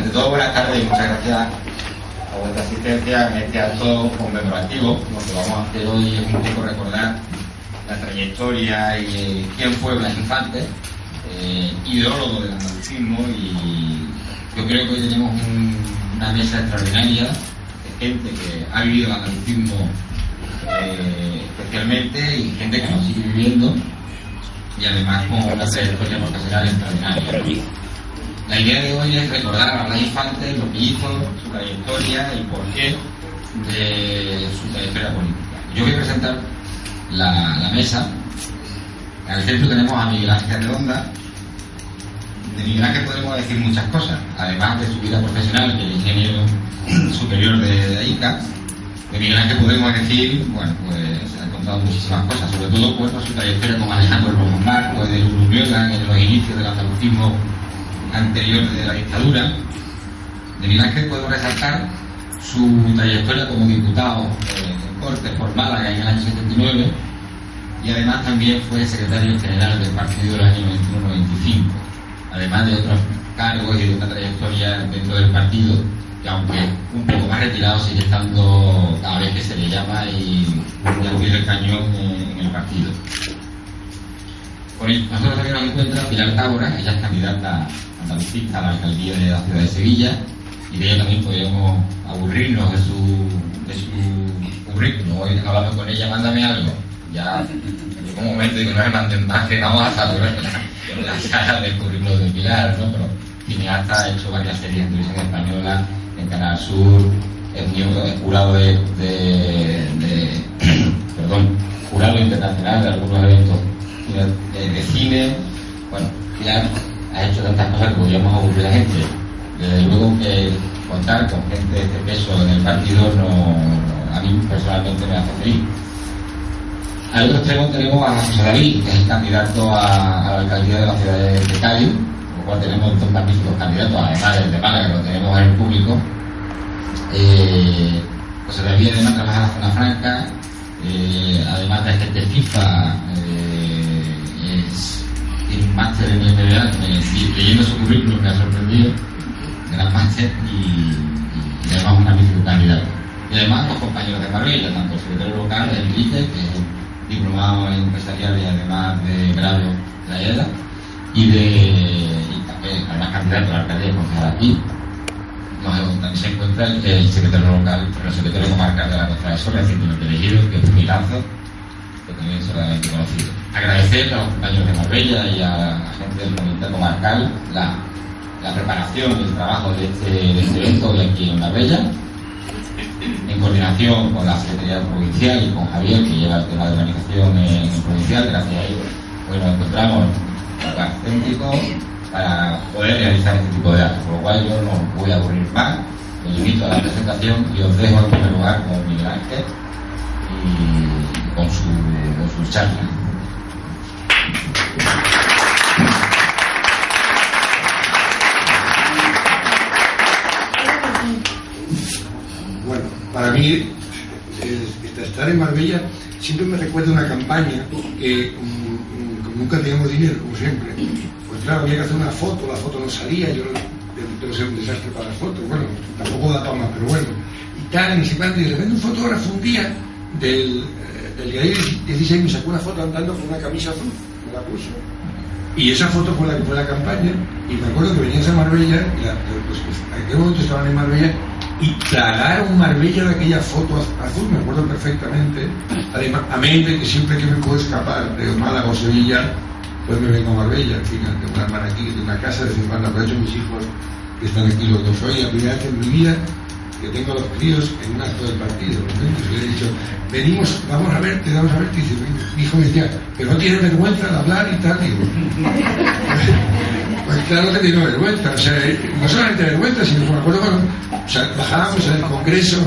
Ante todo, buenas tardes y muchas gracias a vuestra asistencia en este acto conmemorativo. Lo que vamos a hacer hoy es un poco recordar la trayectoria y quién fue Blas Infante, ideólogo del andalucismo, y yo creo que hoy tenemos una mesa extraordinaria de gente que ha vivido el andalucismo especialmente y gente que lo sigue viviendo, y además con una trayectoria profesional extraordinaria. La idea de hoy es recordar a Blas Infante, lo que hizo, su trayectoria y por qué de su trayectoria política. Yo voy a presentar la mesa. Al centro tenemos a Miguel Ángel Redonda. De Miguel Ángel podemos decir muchas cosas, además de su vida profesional, que es ingeniero superior de AICA. De Miguel Ángel podemos decir, bueno, pues ha contado muchísimas cosas, sobre todo pues, su trayectoria con Alejandro Román Marco, de Uruñuela, en los inicios del andalucismo anterior de la dictadura. De Miguel Ángel podemos resaltar su trayectoria como diputado en Cortes por Málaga en el año 79, y además también fue secretario general del partido del año 91-95, además de otros cargos y de una trayectoria dentro del partido que, aunque un poco más retirado, sigue estando cada vez que se le llama y acudir el cañón en el partido. Con nosotros también nos encuentra Pilar Tábora. Ella es candidata andalucista a la alcaldía de la ciudad de Sevilla, y de ella también podríamos aburrirnos de su currículum. Hoy hablando con ella, mándame algo. Ya llegó un momento de que no me manden más, que vamos a saturar la sala del currículum de Pilar, ¿no? Pero cineasta, ha hecho varias series en televisión española, en Canal Sur, es miembro del jurado jurado internacional de algunos eventos de cine. Bueno, Pilar ha hecho tantas cosas que podríamos aburrir a la gente. Desde luego que contar con gente de este peso en el partido a mí personalmente me hace feliz. Al otro extremo tenemos a José David, que es el candidato a la alcaldía de la ciudad de Cádiz, por lo cual tenemos dos magníficos candidatos, además del de Málaga, que lo tenemos en el público. José David además trabaja en la zona franca, además de agente FIFA, tiene un máster en el MBA, leyendo su currículum me ha sorprendido, gran máster, y además un magnífico candidato. Y además los compañeros de Marbella, tanto el secretario local, Enrique, que es diplomado en empresarial y además de grado de la EDA, y también además candidato a la alcaldía de concejal aquí. También se encuentra el secretario local, el secretario comarcal de la Costa del Sol, el Cinturón Elegido, que es un pilazo, que también es solamente conocido. Agradecer a los compañeros de Marbella y a la gente del comité comarcal la preparación y el trabajo de este evento hoy aquí en Marbella, en coordinación con la Secretaría Provincial y con Javier, que lleva el tema de organización en provincial. Gracias a ellos hoy nos encontramos en un lugar céntrico para poder realizar este tipo de actos, por lo cual yo no voy a aburrir más. Os invito a la presentación y os dejo en primer lugar con Miguel Ángel y con su charla. Bueno, para mí estar en Marbella siempre me recuerda una campaña que como nunca teníamos dinero, como siempre, pues claro, había que hacer una foto, la foto no salía, yo debo ser un desastre para las fotos, bueno, tampoco da para más, pero bueno, y tal, y de repente un fotógrafo un día del día 16 me sacó una foto andando con una camisa azul, me la puso. Y esa foto fue la que fue la campaña, y me acuerdo que venías a Marbella, y pues, en aquel momento estaban en Marbella, y plagaron Marbella de aquella foto azul, me acuerdo perfectamente. Además, amén de que siempre que me puedo escapar de Málaga o Sevilla, pues me vengo a Marbella. Al final, tengo una hermana aquí, de una casa de 50, por hecho mis hijos que están aquí los dos. Hoy la primera vez en mi vida que tengo a los críos en un acto del partido. Entonces le he dicho, venimos, vamos a verte. Y dice, mi hijo me decía, pero no tiene vergüenza de hablar y tal. Digo, pues claro que tiene vergüenza, o sea, no solamente vergüenza, sino que me acuerdo cuando bajábamos en el Congreso,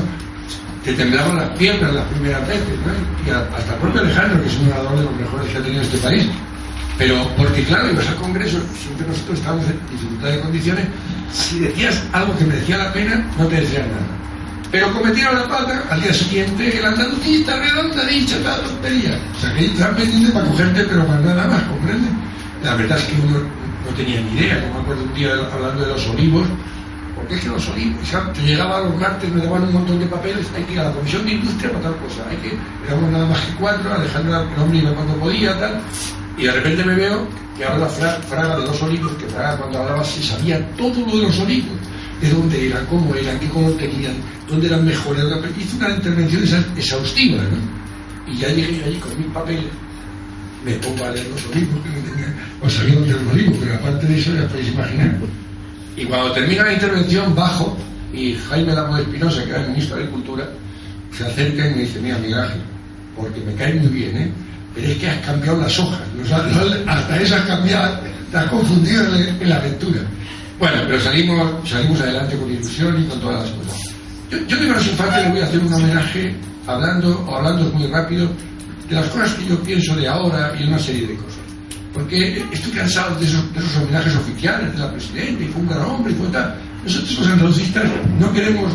te temblaban las piernas las primeras veces, ¿no? Y hasta el propio Alejandro, que es un orador de los mejores que ha tenido este país. Pero, porque claro, ibas al Congreso, siempre nosotros estábamos en dificultad de condiciones, si decías algo que merecía la pena, no te decían nada. Pero cometieron la pata, al día siguiente, el andalucista Redonda ha dicho la tontería. O sea, que ellos estaban pendientes para cogerte, pero para nada más, ¿comprendes? La verdad es que uno no tenía ni idea. Yo me acuerdo un día hablando de los olivos, porque porque es que los olivos, yo llegaba los martes, me daban un montón de papeles, hay que ir a la Comisión de Industria para tal cosa, éramos nada más que 4, Alejandra, el hombre iba cuando podía, tal, y de repente me veo que habla Fraga de los olivos, que Fraga cuando hablaba se sabía todo lo de los olivos, de dónde eran, cómo eran, qué color tenían, dónde eran mejores, hizo una intervención exhaustiva, ¿no? Y ya llegué allí con mis papeles, me pongo a leer los olivos, que no tenía, o sabía dónde eran los olivos, pero aparte de eso ya podéis imaginar. Y cuando termina la intervención bajo y Jaime Lamo de Espinosa, que era el ministro de Agricultura, se acerca y me dice: mira, Miguel Ángel, porque me cae muy bien, pero es que has cambiado las hojas, hasta eso has cambiado, te has confundido en la lectura. Bueno, pero salimos adelante con ilusión y con todas las cosas. Yo digo a los infantes, les voy a hacer un homenaje hablando muy rápido de las cosas que yo pienso de ahora y de una serie de cosas. Porque estoy cansado de esos homenajes oficiales de la presidenta, y fue un gran hombre y fue tal. Nosotros los andalucistas no queremos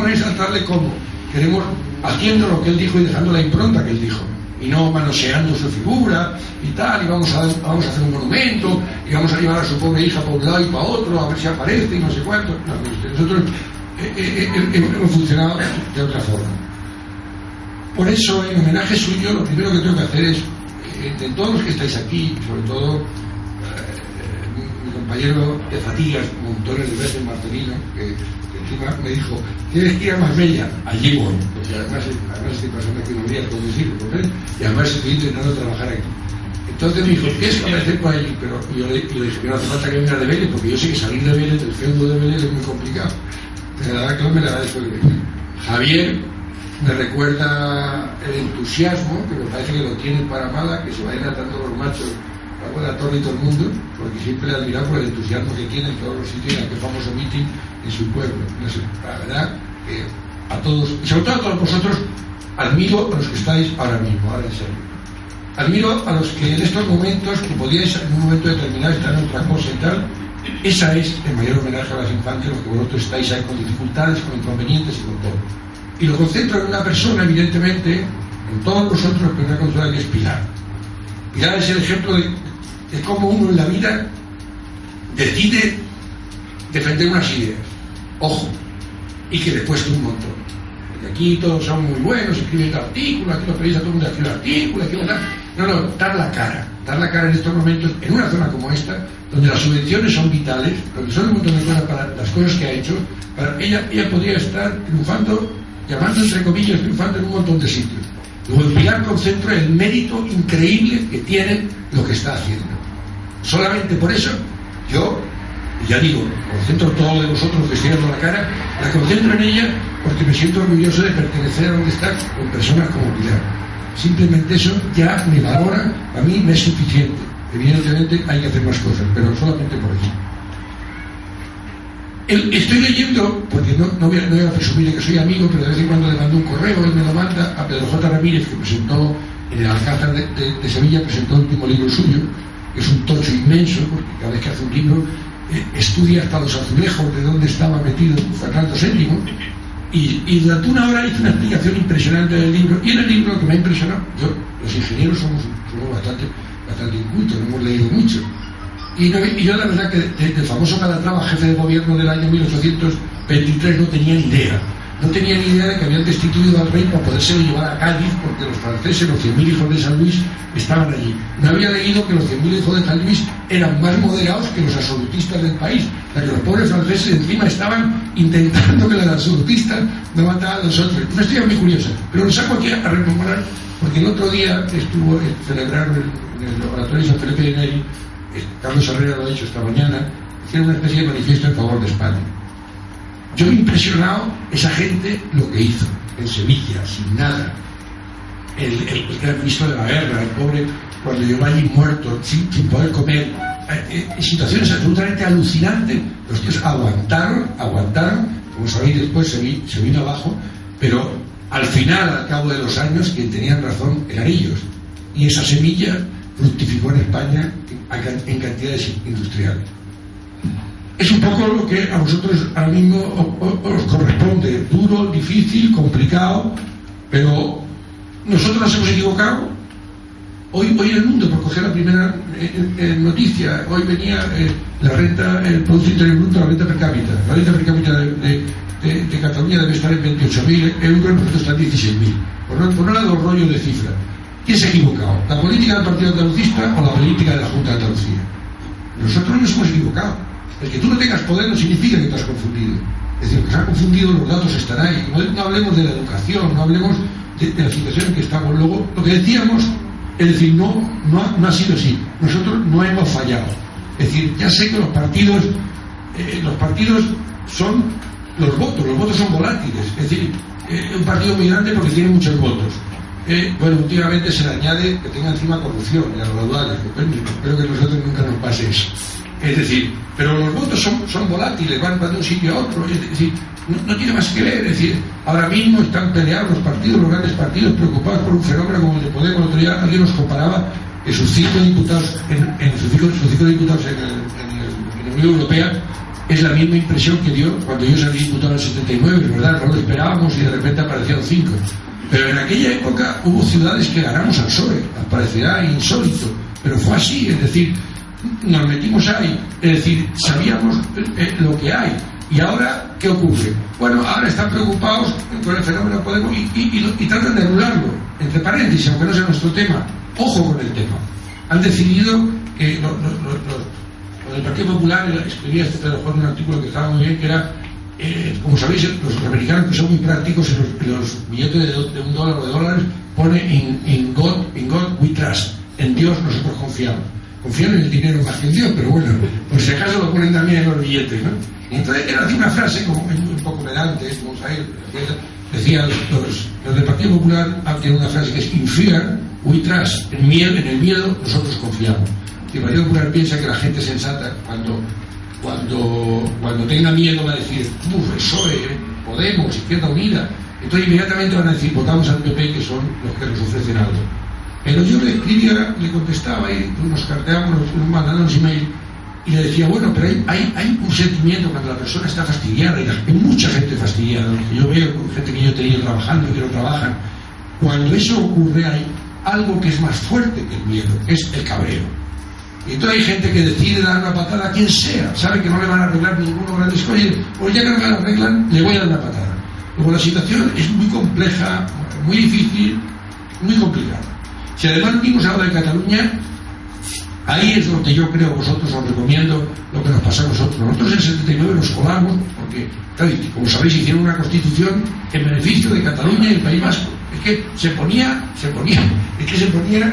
exaltarle como, queremos haciendo lo que él dijo y dejando la impronta que él dijo, y no manoseando su figura y tal, y vamos a hacer un monumento, y vamos a llevar a su pobre hija por un lado y para otro, a ver si aparece y no sé cuánto. No, nosotros hemos funcionado de otra forma. Por eso, en homenaje suyo, lo primero que tengo que hacer es, de todos los que estáis aquí, sobre todo mi compañero de fatigas, montones de veces, Marcelino, que encima me dijo: tienes que ir a Marbella. Allí voy, porque además estoy pasando aquí unos días con mis hijos, ¿verdad? Y además estoy intentando trabajar aquí. Entonces me dijo: ¿quieres aparecer por allí? Pero yo le dije que no hace falta que venga de Vélez, porque yo sé que salir de Vélez, del feudo de Vélez, es muy complicado. Pero la verdad que no me la agradezco de venir. Javier me recuerda el entusiasmo, que me parece que lo tiene para Málaga, que se vayan atando los machos a la torre y todo el mundo, porque siempre le he admirado por el entusiasmo que tiene en todos los sitios, en aquel famoso meeting en su pueblo. No sé, la verdad que a todos, y sobre todo a todos vosotros, admiro a los que estáis ahora mismo, ahora en serio. Admiro a los que en estos momentos, que podíais en un momento determinado estar en otra cosa y tal, esa es el mayor homenaje a las infantes, los que vosotros estáis ahí con dificultades, con inconvenientes y con todo. Y lo concentro en una persona, evidentemente, en todos vosotros, pero una persona que es Pilar. Pilar es el ejemplo de cómo uno en la vida decide defender unas ideas. Ojo, y que le cuesta un montón. Porque aquí todos son muy buenos, escriben artículos, aquí los periodistas todo el mundo escribe artículos, aquí no, dar la cara en estos momentos, en una zona como esta, donde las subvenciones son vitales, donde son un montón de cosas para las cosas que ha hecho, para ella podría estar triunfando, llamando entre comillas, triunfando en un montón de sitios. Luego el Pilar concentra el mérito increíble que tiene lo que está haciendo. Solamente por eso, yo, ya digo, concentro todo de vosotros que estoy dando la cara, la concentro en ella porque me siento orgulloso de pertenecer a donde está con personas como Pilar. Simplemente eso ya me valora, a mí me es suficiente. Evidentemente hay que hacer más cosas, pero solamente por eso. Estoy leyendo, porque no voy a presumir de que soy amigo, pero de vez en cuando le mando un correo, él me lo manda a Pedro J. Ramírez, que presentó en el Alcázar de Sevilla, presentó el último libro suyo, que es un tocho inmenso, porque cada vez que hace un libro estudia hasta los azulejos de dónde estaba metido Fernando VII, y durante una hora hizo una explicación impresionante del libro, y en el libro que me ha impresionado, los ingenieros somos bastante incultos, no hemos leído mucho. Y yo la verdad que del famoso Calatrava, jefe de gobierno del año 1823, no tenía ni idea. No tenía ni idea de que habían destituido al rey para poderse llevar a Cádiz, porque los franceses, los 100.000 hijos de San Luis, estaban allí. No había leído que los 100.000 hijos de San Luis eran más moderados que los absolutistas del país. O sea, que los pobres franceses encima estaban intentando que los absolutistas no mataran a los otros. Una historia muy curiosa. Pero lo saco aquí a rememorar, porque el otro día estuvo celebrando en el laboratorio San Felipe de Neri, Carlos Herrera lo ha dicho esta mañana, hicieron una especie de manifiesto en favor de España. Yo me he impresionado esa gente lo que hizo en Sevilla, sin nada. El gran ministro de la guerra, el pobre, cuando llegó allí muerto, sin poder comer, en situaciones absolutamente alucinantes. Los tíos aguantaron, como sabéis después se vino abajo, pero al final, al cabo de los años, quien tenían razón eran ellos. Y esa semilla fructificó en España en cantidades industriales. Es un poco lo que a vosotros ahora mismo os corresponde, duro, difícil, complicado, pero nosotros nos hemos equivocado Hoy en el mundo, por coger la primera noticia, hoy venía la renta, el Producto Interior Bruto, la renta per cápita. La renta per cápita de Cataluña debe estar en 28.000 euros, nosotros está en 16.000. Por no dar rollo de cifra. ¿Quién se ha equivocado? ¿La política del Partido Andalucista o la política de la Junta de Andalucía? Nosotros nos hemos equivocado. El que tú no tengas poder no significa que te has confundido. Es decir, que se han confundido, los datos están ahí. No hablemos de la educación, no hablemos de la situación en que estamos. Luego, lo que decíamos, es decir, no ha sido así. Nosotros no hemos fallado. Es decir, ya sé que los partidos son los votos son volátiles. Es decir, un partido muy grande porque tiene muchos votos. Bueno, últimamente se le añade que tenga encima corrupción y a los graduales. Espero que a nosotros nunca nos pase eso. Es decir, pero los votos son volátiles, van de un sitio a otro. Es decir, no tiene más que ver. Es decir, ahora mismo están peleados los partidos, los grandes partidos, preocupados por un fenómeno como el de Podemos. El otro día alguien nos comparaba que sus 5 diputados sus cinco diputados en la Unión Europea es la misma impresión que dio cuando yo salí diputado en el 79, ¿verdad? No lo esperábamos y de repente aparecieron 5. Pero en aquella época hubo ciudades que ganamos al PSOE, parecerá insólito, pero fue así. Es decir, nos metimos ahí, es decir, sabíamos lo que hay. ¿Y ahora qué ocurre? Bueno, ahora están preocupados con el fenómeno Podemos y tratan de anularlo, entre paréntesis, aunque no sea nuestro tema. Ojo con el tema. Han decidido que los del Partido Popular, escribía un artículo que estaba muy bien, que era, como sabéis, los americanos, que son muy prácticos, en los billetes de $1 o de dólares, pone in God we trust. En Dios nosotros confiamos. Confían en el dinero más que en Dios, pero bueno, por si acaso lo ponen también en los billetes, ¿no? Y entonces era así una frase como un poco pedante, como sabéis, decía los del Partido Popular, tienen una frase que es in fear we trust. En el miedo nosotros confiamos. El Partido Popular piensa que la gente sensata cuando tenga miedo va a decir PSOE, Podemos, Izquierda Unida. Entonces inmediatamente van a decir votamos al PP, que son los que nos ofrecen algo. Pero yo le escribía, le contestaba y nos carteábamos, nos mandaban unos email y le decía, bueno, pero hay un sentimiento cuando la persona está fastidiada, y hay mucha gente fastidiada, yo veo gente que yo he tenido trabajando y que no trabajan. Cuando eso ocurre hay algo que es más fuerte que el miedo, es el cabreo. Y entonces hay gente que decide dar una patada a quien sea, sabe que no le van a arreglar ninguno grandes cosas, pues ya que no me la arreglan, le voy a dar una patada. Luego la situación es muy compleja, muy difícil, muy complicada. Si además venimos ahora de Cataluña, ahí es donde yo creo, vosotros os recomiendo lo que nos pasa a nosotros. Nosotros en el 79 nos colamos, porque, como sabéis, hicieron una constitución en beneficio de Cataluña y el País Vasco. Es que se ponía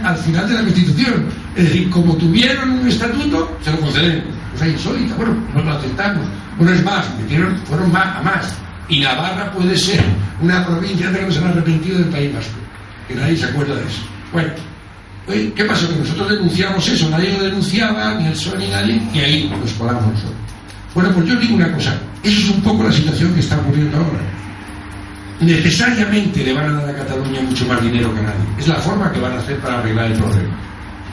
al final de la constitución. Es decir, como tuvieron un estatuto, se lo concedemos. Cosa insólita, bueno, no lo aceptamos. Bueno, es más, fueron a más. Y Navarra puede ser una provincia que no se han arrepentido del País Vasco, que nadie se acuerda de eso. Bueno, ¿qué pasó? Que nosotros denunciamos eso, nadie lo denunciaba, ni el PSOE ni nadie, y ahí nos colamos nosotros. Bueno, pues yo digo una cosa, eso es un poco la situación que está ocurriendo ahora. Necesariamente le van a dar a Cataluña mucho más dinero que a nadie. Es la forma que van a hacer para arreglar el problema.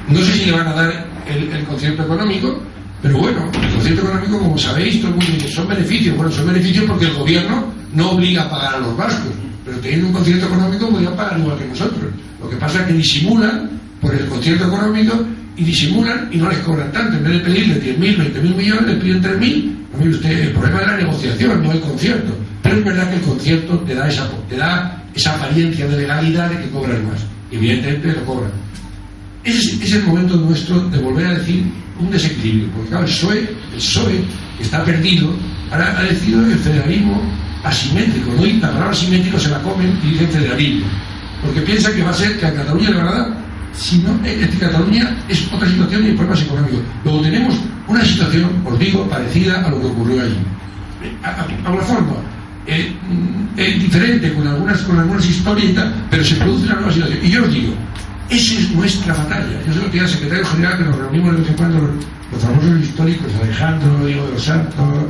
No sé si le van a dar el concierto económico, pero bueno, el concierto económico, como sabéis, todo el mundo dice, son beneficios. Bueno, son beneficios porque el gobierno no obliga a pagar a los vascos, pero teniendo un concierto económico podrían pagar igual que nosotros. Lo que pasa es que disimulan por el concierto económico y disimulan y no les cobran tanto. En vez de pedirle 10.000, 20.000 millones, les piden 3.000. No, mire usted, el problema es la negociación, no el concierto. Pero es verdad que el concierto te da esa apariencia de legalidad de que cobran más. Y evidentemente lo cobran. Ese es el momento nuestro de volver a decir un desequilibrio. Porque claro, el PSOE que está perdido, ahora ha decidido el federalismo asimétrico, ¿no? Y la palabra asimétrico se la comen y dicen federalismo. Porque piensa que va a ser que a Cataluña le van a dar. Si no, Cataluña es otra situación y hay problemas económicos. Luego tenemos una situación, os digo, parecida a lo que ocurrió allí. A una forma diferente, con algunas historias y tal, pero se produce una nueva situación. Y yo os digo, esa es nuestra batalla. Yo sé lo que al secretario general, que nos reunimos de vez en cuando, los famosos históricos, Alejandro, Diego de los Santos,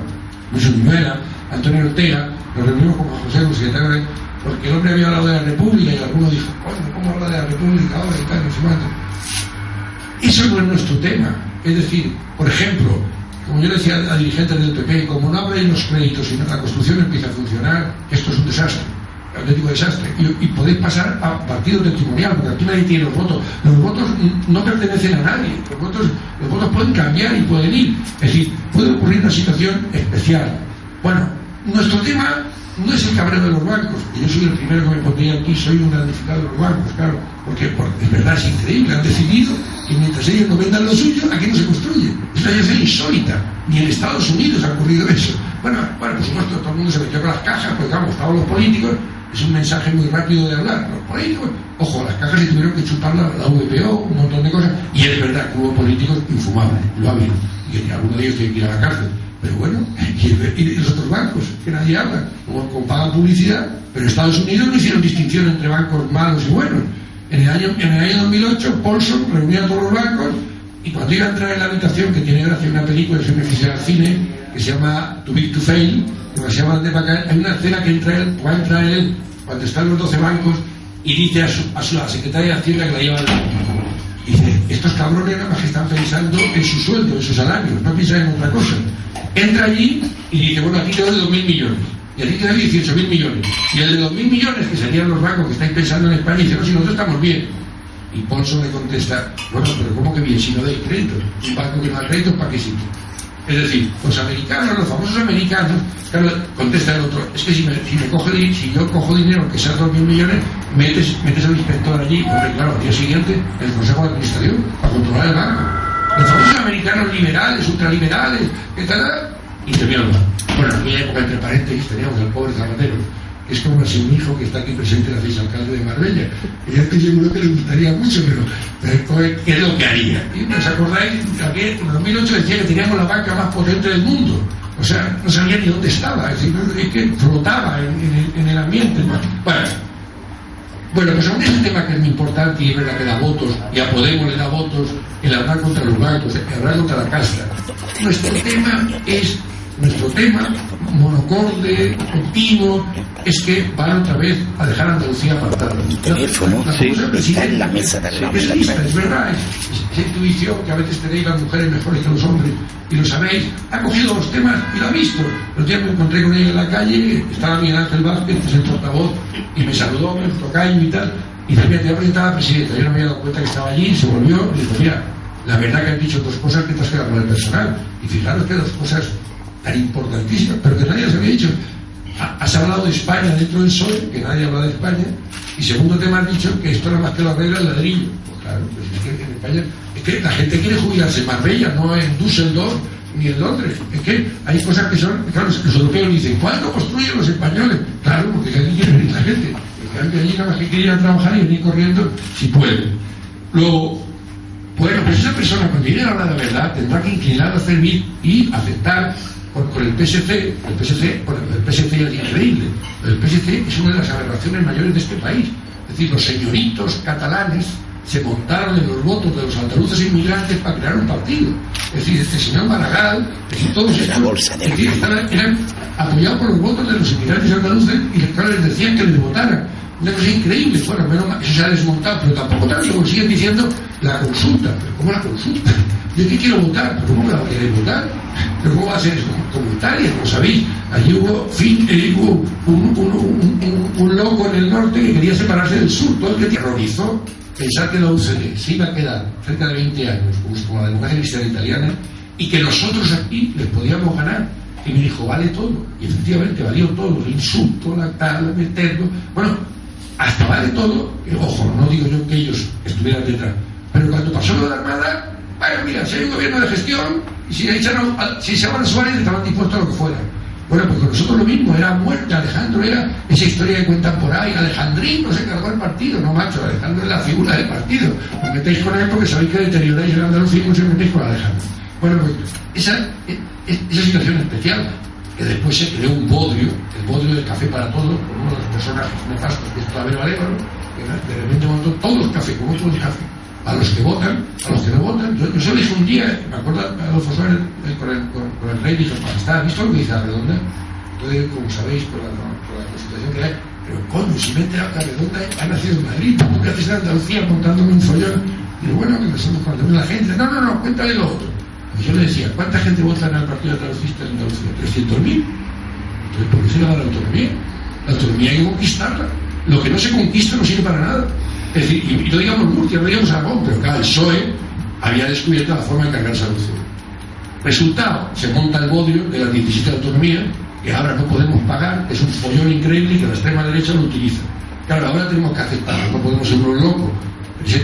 Luis Uñuela, Antonio Ortega, nos reunimos con José, el secretario de... Porque el hombre había hablado de la República y alguno dijo, oye, ¿cómo habla de la República ahora y tal, no sé cuánto? Eso no es nuestro tema. Es decir, por ejemplo, como yo le decía a dirigentes del PP, como no abren los créditos y la construcción empieza a funcionar, esto es un desastre. auténtico desastre. Y podéis pasar a partido testimonial, porque aquí nadie tiene los votos. Los votos no pertenecen a nadie. Los votos pueden cambiar y pueden ir. Es decir, puede ocurrir una situación especial. Bueno, nuestro tema no es el cabreo de los bancos, y yo soy el primero que me pondría aquí, soy un damnificado de los bancos, claro, porque es verdad, es increíble, han decidido que mientras ellos no vendan lo suyo, aquí no se construye. Es una cosa insólita, ni en Estados Unidos ha ocurrido eso. Bueno, por supuesto, todo el mundo se metió con las cajas, porque claro, estaban los políticos, es un mensaje muy rápido de hablar. Los políticos, ojo, las cajas se tuvieron que chupar la VPO, un montón de cosas, y es verdad que hubo políticos infumables, lo ha habido, y algunos de ellos tienen que ir a la cárcel. Pero bueno, y los otros bancos, que nadie habla, como pagan publicidad, pero Estados Unidos no hicieron distinción entre bancos malos y buenos. En el año 2008, Paulson reunió a todos los bancos y cuando iba a entrar en la habitación, que tiene gracia una película que se me quisiera al cine, que se llama Too Big to Fail, que se llama hay una escena que va a entrar él cuando están los 12 bancos y dice a la secretaria de Hacienda que la lleva al banco. Y dice, estos cabrones nada más que están pensando en su sueldo, en sus salarios, no piensan en otra cosa. Entra allí y dice, bueno, aquí te doy 2.000 millones. Y aquí te doy 18.000 millones. Y el de 2.000 millones, que serían los bancos que estáis pensando en España, dice, no, si nosotros estamos bien. Y Paulson le contesta, bueno, pero ¿cómo que bien? Si no dais crédito. Un banco que no da crédito, ¿para qué sirve? Es decir, los americanos, los famosos americanos, claro, contesta el otro, es que si yo cojo dinero que sea 2.000 millones, metes al inspector allí, hombre, claro, al día siguiente, el Consejo de Administración, para controlar el banco. Los famosos americanos liberales, ultraliberales, ¿qué tal? Interviene el banco. Bueno, en aquella época, entre paréntesis, teníamos al pobre Zapatero, que es como así un hijo que está aquí presente, el vicealcalde de Marbella. Y yo estoy seguro que le gustaría mucho, pero ¿qué es lo que haría? ¿Y os acordáis? Que en 2008 decía que teníamos la banca más potente del mundo. O sea, no sabía ni dónde estaba, es decir, es que flotaba en el ambiente. Bueno, pues aún ese tema que es muy importante y es verdad que da votos, y a Podemos le da votos, el hablar contra los bancos, el hablar contra la casta. Nuestro tema monocorde, continuo, es que van otra vez a dejar a Andalucía apartada. Mi teléfono está en la mesa de la es lista, es verdad, es intuición que a veces tenéis las mujeres mejores que los hombres, y lo sabéis, ha cogido los temas y lo ha visto. El día me encontré con ella en la calle, estaba Miguel Ángel Vázquez, que es el portavoz, y me saludó, me tocó y tal, y dice, mira, te voy a presentar a la presidenta. Yo no me había dado cuenta que estaba allí, se volvió y dijo, mira, la verdad que han dicho dos cosas que te has quedado con el personal. Y fijaros que dos cosas tan importantísimas, pero que nadie les había dicho. Has hablado de España dentro del PSOE, que nadie habla de España, y segundo tema has dicho que esto no más que lo arregla el ladrillo. Pues claro, pues es que en España, es que la gente quiere jubilarse en Marbella, no en Düsseldorf ni en Londres. Es que hay cosas que son, claro, los europeos dicen, ¿cuándo construyen los españoles? Claro, porque aquí quiere venir la gente. Porque allí nada más que quieren ir a trabajar y venir corriendo si pueden. Luego, bueno, pues esa persona cuando viene a hablar de verdad tendrá que inclinar a servir y aceptar con el PSC. El PSC es increíble. El PSC es una de las aberraciones mayores de este país. Es decir, los señoritos catalanes se montaron en los votos de los andaluces inmigrantes para crear un partido. Es decir, este señor Maragall, es decir, todos estos eran apoyados por los votos de los inmigrantes andaluces y claro, les decían que les votaran. Una cosa increíble, bueno, menos mal, eso se ha desmontado, pero tampoco tanto, como siguen diciendo la consulta. ¿Pero cómo la consulta? ¿De qué quiero votar? ¿Pero cómo la queréis votar? ¿Pero cómo va a ser eso? Como Italia, como sabéis, allí hubo un loco en el norte que quería separarse del sur, todo el que terrorizó pensar que la UCD se iba a quedar cerca de 20 años, como la democracia cristiana italiana, y que nosotros aquí les podíamos ganar. Y me dijo, vale todo. Y efectivamente valió todo, el insulto, la tal, meterlo. Bueno, hasta vale todo. Ojo, no digo yo que ellos estuvieran detrás. Pero cuando pasó lo de la Armada, bueno, mira, si hay un gobierno de gestión, y si echaban a Suárez, estaban dispuestos a lo que fuera. Bueno, pues con nosotros lo mismo, era muerte, Alejandro era esa historia que cuentan por ahí, Alejandrino se cargó el partido, no macho, Alejandro es la figura del partido. Os metéis con él porque sabéis que deterioráis el Andalucía y os metéis con Alejandro. Bueno, pues esa situación especial, que después se creó un bodrio, el bodrio del café para todos, con uno de los personajes nefastos que es Claver Valévalo, que de repente montó todos los cafés, como todos los cafés, a los que votan, a los que no votan. Yo solo dije un día, me acuerdo a Adolfo Suárez con el rey, dijo, ¿está visto lo que dice Arredonda? Entonces, como sabéis, por la situación que hay, pero coño, si me he enterado que Arredonda ha nacido en Madrid, ¿tú qué haces en Andalucía montándome un follón? Y bueno, que empezamos con la gente, no, cuéntale lo otro. Y yo le decía, ¿cuánta gente vota en el Partido Andalucista en Andalucía? 300.000. Entonces, ¿por qué se le da la autonomía? La autonomía hay que conquistarla. Lo que no se conquista no sirve para nada. Es decir, y no digamos Murcia, no digamos Aragón, pero claro, el PSOE había descubierto la forma de cargarse a Lucero. Resultado, se monta el bodrio de las 17 autonomías, que ahora no podemos pagar, es un follón increíble y que la extrema derecha lo utiliza. Claro, ahora tenemos que aceptarlo, no podemos ser unos locos.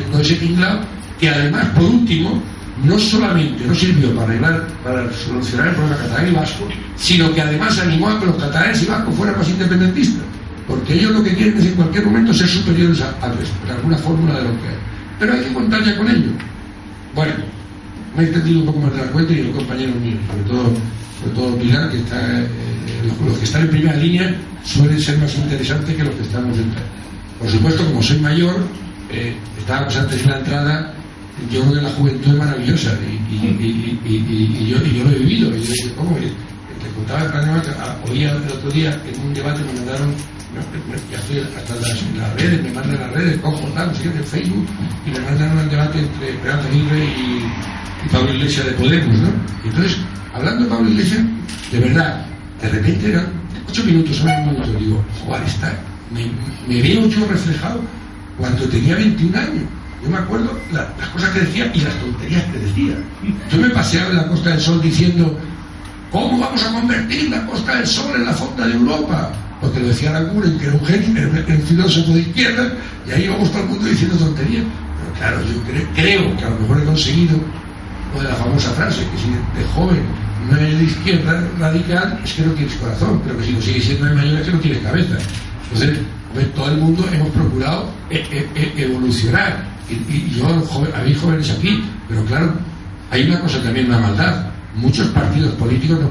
Todo ese tinglado, que además, por último, no solamente no sirvió para solucionar el problema catalán y vasco, sino que además animó a que los catalanes y vascos fueran más independentistas, porque ellos lo que quieren es en cualquier momento ser superiores al resto, en alguna fórmula de lo que hay. Pero hay que contar ya con ello. Bueno, me he entendido un poco más de la cuenta y el compañero mío, sobre todo Pilar, que está, los que están en primera línea suelen ser más interesantes que los que estamos detrás. Por supuesto, como soy mayor, estábamos antes en la entrada, yo creo que la juventud es maravillosa y yo lo he vivido. ¿Cómo? Te contaba el programa que oía el otro día en un debate me mandaron, ya estoy hasta las redes, me mandan las redes, cojo tal, en Facebook, y me mandan un debate entre Esperanza Aguirre y Pablo Iglesias de Podemos, ¿no? Y entonces, hablando de Pablo Iglesias, de verdad, de repente eran 8 minutos, solo un minuto, digo, joder, me veo yo reflejado cuando tenía 21 años. Yo me acuerdo las cosas que decía y las tonterías que decía. Yo me paseaba en la Costa del Sol diciendo, ¿cómo vamos a convertir la Costa del Sol en la fonda de Europa? Porque lo decía Aranguren, que era un genio, era un filósofo de izquierda, y ahí íbamos todo el mundo diciendo tonterías. Pero claro, yo creo que a lo mejor he conseguido lo de la famosa frase, que si de joven no eres de izquierda radical, es que no tienes corazón, pero que si no sigues siendo de mayor es que no tienes cabeza. Entonces, todo el mundo hemos procurado evolucionar. Y yo, habéis jóvenes aquí, pero claro, hay una cosa también, una maldad. Muchos partidos políticos no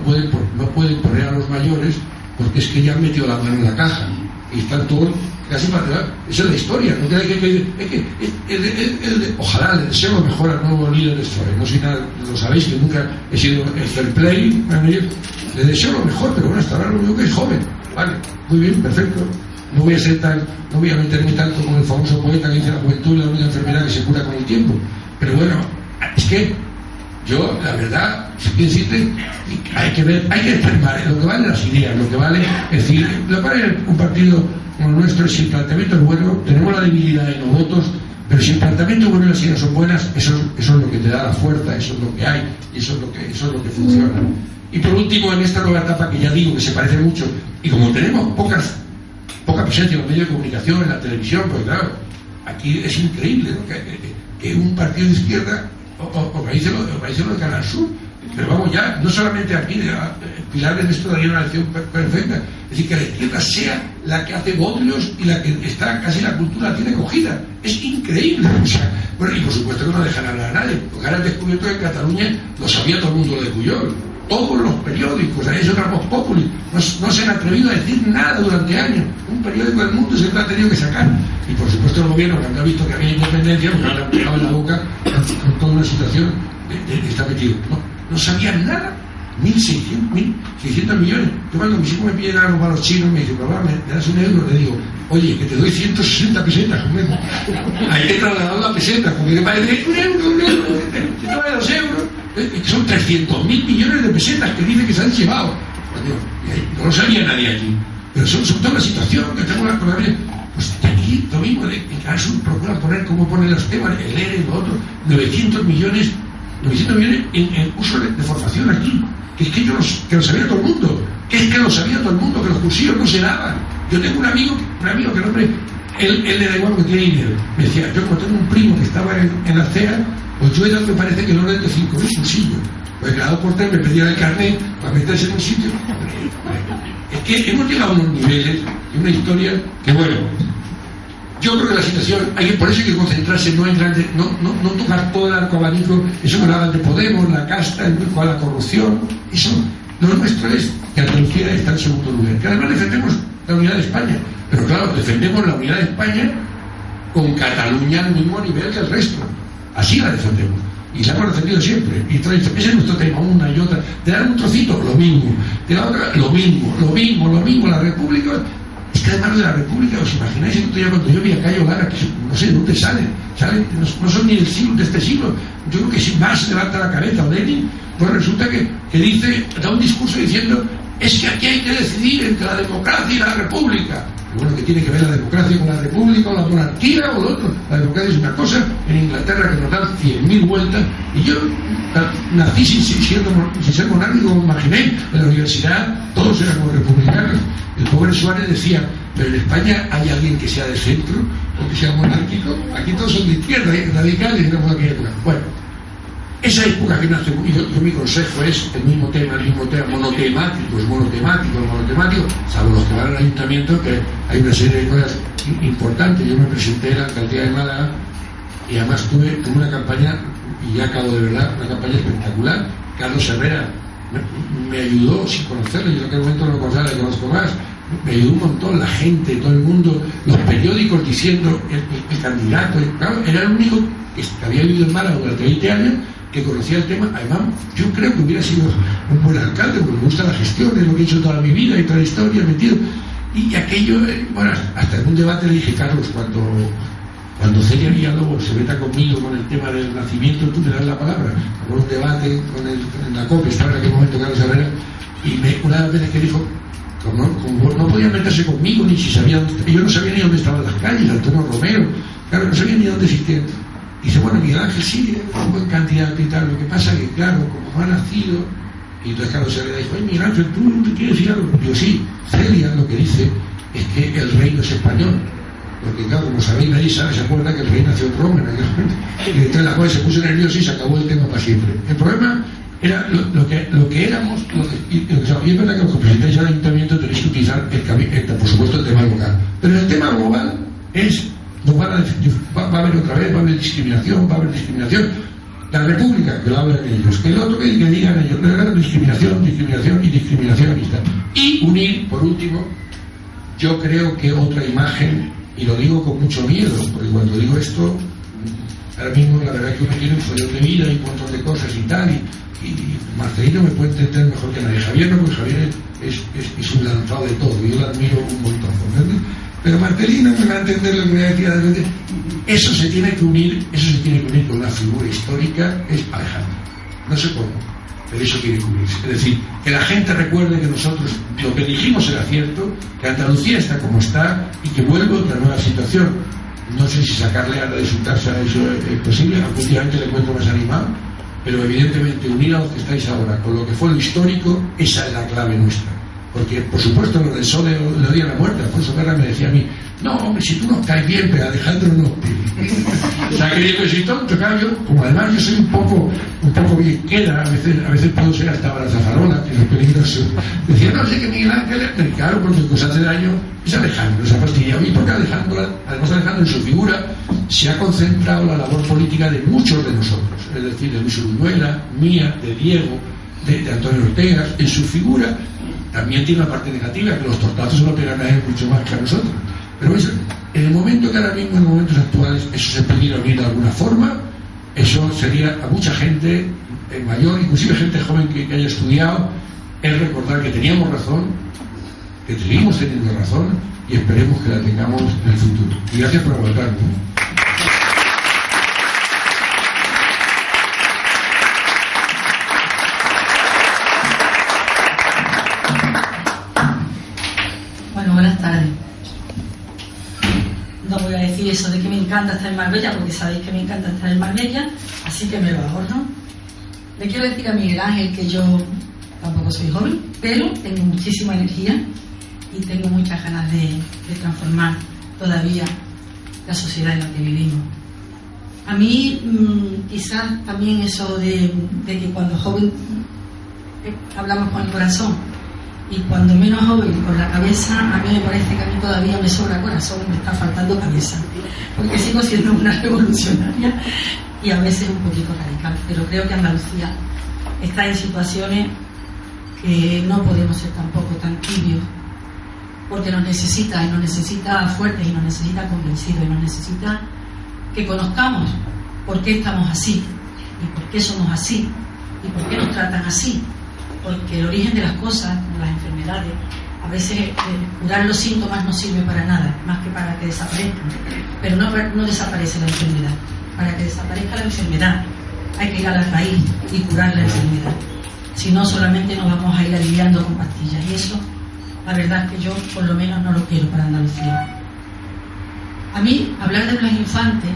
pueden poner a los mayores porque es que ya han metido la mano en la caja y están todos casi para atrás. Esa es la historia. ¿No? Ojalá le deseo lo mejor al nuevo líder de Story. No sé nada, lo sabéis que nunca he sido el fair play, le deseo lo mejor, pero bueno, hasta ahora lo único que es joven. Vale, muy bien, perfecto. No voy a meterme tanto con el famoso poeta que dice la juventud es la única enfermedad que se cura con el tiempo. Pero bueno, es que yo, la verdad, quiero decirte, hay que extremar lo que valen las ideas, lo que vale, es decir, lo que vale un partido como el nuestro, si el planteamiento es bueno, tenemos la debilidad de los votos, pero si el planteamiento es bueno y las ideas son buenas, eso es lo que te da la fuerza, eso es lo que hay, y eso es lo que funciona. Y por último, en esta nueva etapa que ya digo que se parece mucho, y como tenemos poca presencia en los medios de comunicación, en la televisión, pues claro, aquí es increíble, ¿no? que un partido de izquierda organice lo de Canal Sur. Pero vamos ya, no solamente aquí, Pilar en esto daría una lección perfecta, es decir, que la izquierda sea la que hace bodrios y la que está casi la cultura tiene cogida. Es increíble. O sea, bueno, y por supuesto que no dejan hablar a nadie, porque ahora han descubierto que en Cataluña lo sabía todo el mundo lo de Pujol. Todos los periódicos, ahí es otra voz populi, no se han atrevido a decir nada durante años. Un periódico del mundo se lo ha tenido que sacar. Y por supuesto el gobierno, cuando ha visto que había independencia, pues ahora han pegado en la boca con toda una situación de estar metido. No sabían nada. 1.600 millones. Yo cuando mis hijos me piden algo a los chinos, me dicen, papá, me das €1, le digo, oye, que te doy 160 pesetas, hombre. Ahí he trasladado la peseta, porque me parece €1, te trae €2, son 300.000 millones de pesetas que dicen que se han llevado. No lo sabía nadie aquí. Pero son toda la situación que tengo la economía. Pues de aquí, lo mismo, en caso procuran poner como ponen los temas, el ERE, lo otro, 900 millones en uso de formación aquí. Que es que lo sabía todo el mundo. Que los cursillos no se daban. Yo tengo un amigo que el hombre, él le da igual que tiene dinero. Me decía, yo como tengo un primo que estaba en la CEA, pues yo he dado, me parece que el orden de 5.000 cursillos. Pues cada 2 por 3 me pedía el carnet para meterse en un sitio. Es que hemos llegado a unos niveles y una historia que, bueno, yo creo que la situación, por eso hay que concentrarse, no tocar todo el arco abanico, eso que hablaban de Podemos, la casta, la corrupción, eso, lo nuestro es que Andalucía está en segundo lugar. Que además defendemos la unidad de España, pero claro, defendemos la unidad de España con Cataluña al mismo nivel que el resto. Así la defendemos. Y la hemos defendido siempre. Y ese es nuestro tema, una y otra. Te dan un trocito, lo mismo. Te dan otra, lo mismo. La República. Es que además de la República, ¿os imagináis cuando yo vi a Cayo Lara, que no sé de dónde salen, no son ni del siglo, de este siglo? Yo creo que si más levanta la cabeza o Lenin, pues resulta que dice, da un discurso diciendo es que aquí hay que decidir entre la democracia y la república. Bueno, ¿qué tiene que ver la democracia con la república o la monarquía o lo otro? La democracia es una cosa en Inglaterra que nos dan 100.000 vueltas, y yo nací sin ser monárquico, como imaginé. En la universidad todos éramos republicanos. El pobre Suárez decía, pero en España hay alguien que sea de centro o que sea monárquico. Aquí todos son de izquierda, radicales, éramos de aquella época. Bueno, esa época que nace, yo mi consejo es el mismo tema, monotemático, salvo los que van al ayuntamiento, que hay una serie de cosas importantes. Yo me presenté en la alcaldía de Málaga y además tuve una campaña, y ya acabo de verdad, una campaña espectacular. Carlos Herrera me ayudó sin conocerlo, yo en aquel momento no lo conocía, le conozco más. Me ayudó un montón, la gente, todo el mundo, los periódicos diciendo el candidato. Claro, era el único que había vivido en Málaga durante 20 años que conocía el tema. Además, yo creo que hubiera sido un buen alcalde, porque me gusta la gestión, es lo que he hecho toda mi vida y toda la historia metido. Y aquello, bueno, hasta en un debate le dije, Carlos, cuando Celia Villalobos se meta conmigo con el tema del nacimiento, tú me das la palabra. Por un debate en la COPE, estaba en aquel momento Carlos Herrera, y una de las veces que dijo, como no podía meterse conmigo, ni si sabía dónde, yo no sabía ni dónde estaban las calles, Antonio Romero, claro, no sabía ni dónde existían. Y dice, bueno, Miguel Ángel sí, es un buen candidato y tal, lo que pasa que, claro, como no ha nacido, y entonces Carlos Herrera dijo, oye, Miguel Ángel, ¿tú te quieres decir algo? Digo, sí, Celia lo que dice es que el reino es español, porque claro, como sabéis, nadie se acuerda que el rey nació en Roma en aquel momento, y entonces la cosa se puso nerviosa y se acabó el tema para siempre. El problema era lo que éramos, y es verdad que los que presentáis al ayuntamiento tenéis que utilizar por supuesto el tema local, pero el tema global es, va a haber otra vez, va a haber discriminación. La república, que lo hablan ellos, que el otro que digan ellos, discriminación y amistad. Y unir, por último, yo creo que otra imagen, y lo digo con mucho miedo, porque cuando digo esto, ahora mismo la verdad es que uno tiene un follón de vida y un montón de cosas y tal, y Marcelino me puede entender mejor que nadie. Javier no, porque Javier es un lanzado de todo, yo lo admiro un montón, ¿entiendes? Pero Marcelino me va a entender lo que me decía de repente. Eso se tiene que unir con una figura histórica, es Alejandro. No sé cómo, pero eso tiene que unirse. Es decir, que la gente recuerde que nosotros lo que dijimos era cierto, que Andalucía está como está y que vuelve otra nueva situación. No sé si sacarle a de su casa eso es posible, aunque últimamente le encuentro más animado, pero evidentemente unir a los que estáis ahora con lo que fue lo histórico, esa es la clave nuestra. Porque, por supuesto, lo del PSOE le odia la muerte. Alfonso Guerra me decía a mí, no, hombre, si tú nos caes bien, pero Alejandro no. O sea, que yo soy tonto, claro, yo, como además yo soy un poco bien queda, a veces puedo ser hasta brazafarola, que es peligroso. Decía, no sé que Miguel Ángel, claro, porque el que os hace daño es Alejandro, se ha fastidiado. Y porque Alejandro, además Alejandro en su figura, se ha concentrado la labor política de muchos de nosotros, es decir, de Luis Uruñuela, mía, de Diego, de Antonio Ortega, en su figura. También tiene una parte negativa, que los tortazos se lo pegan a él mucho más que a nosotros. Pero eso, en el momento que ahora mismo, en momentos actuales, eso se pudiera unir de alguna forma, eso sería a mucha gente mayor, inclusive gente joven que haya estudiado, es recordar que teníamos razón, que seguimos teniendo razón y esperemos que la tengamos en el futuro. Y gracias por aguantarme. Buenas tardes. No voy a decir eso de que me encanta estar en Marbella, porque sabéis que me encanta estar en Marbella, así que me lo ahorro. Le quiero decir a Miguel Ángel que yo tampoco soy joven, pero tengo muchísima energía y tengo muchas ganas de transformar todavía la sociedad en la que vivimos. A mí quizás también eso de que cuando joven hablamos con el corazón, y cuando menos joven con la cabeza, a mí me parece que a mí todavía me sobra corazón, me está faltando cabeza, porque sigo siendo una revolucionaria y a veces un poquito radical, pero creo que Andalucía está en situaciones que no podemos ser tampoco tan tibios, porque nos necesita fuertes, y nos necesita convencidos, y nos necesita que conozcamos por qué estamos así, y por qué somos así, y por qué nos tratan así. Porque el origen de las cosas, las enfermedades, a veces curar los síntomas no sirve para nada, más que para que desaparezcan. Pero no desaparece la enfermedad. Para que desaparezca la enfermedad hay que ir a la raíz y curar la enfermedad. si no solamente nos vamos a ir aliviando con pastillas, y eso la verdad es que yo por lo menos no lo quiero para Andalucía. A mí hablar de Blas Infante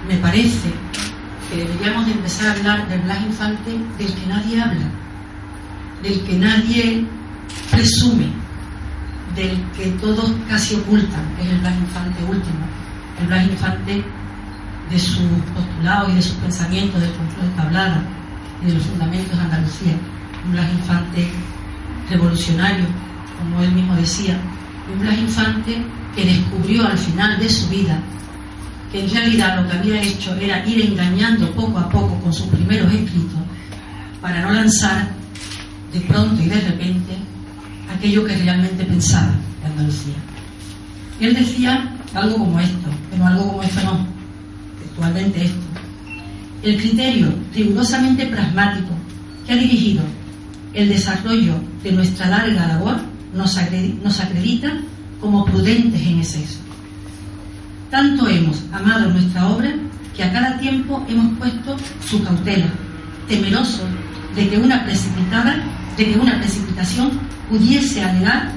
me parece que deberíamos de empezar a hablar de Blas Infante del que nadie habla, del que nadie presume, del que todos casi ocultan, que es el Blas Infante último, el Blas Infante de sus postulados y de sus pensamientos del control de tablada y de los fundamentos de Andalucía, un Blas Infante revolucionario, como él mismo decía, un Blas Infante que descubrió al final de su vida que en realidad lo que había hecho era ir engañando poco a poco con sus primeros escritos para no lanzar de pronto y de repente aquello que realmente pensaba de Andalucía. Y él decía algo como esto, pero algo como esto no, textualmente esto: el criterio rigurosamente pragmático que ha dirigido el desarrollo de nuestra larga labor nos acredita como prudentes en exceso. Tanto hemos amado nuestra obra que a cada tiempo hemos puesto su cautela, temerosos de que una precipitación pudiese llegar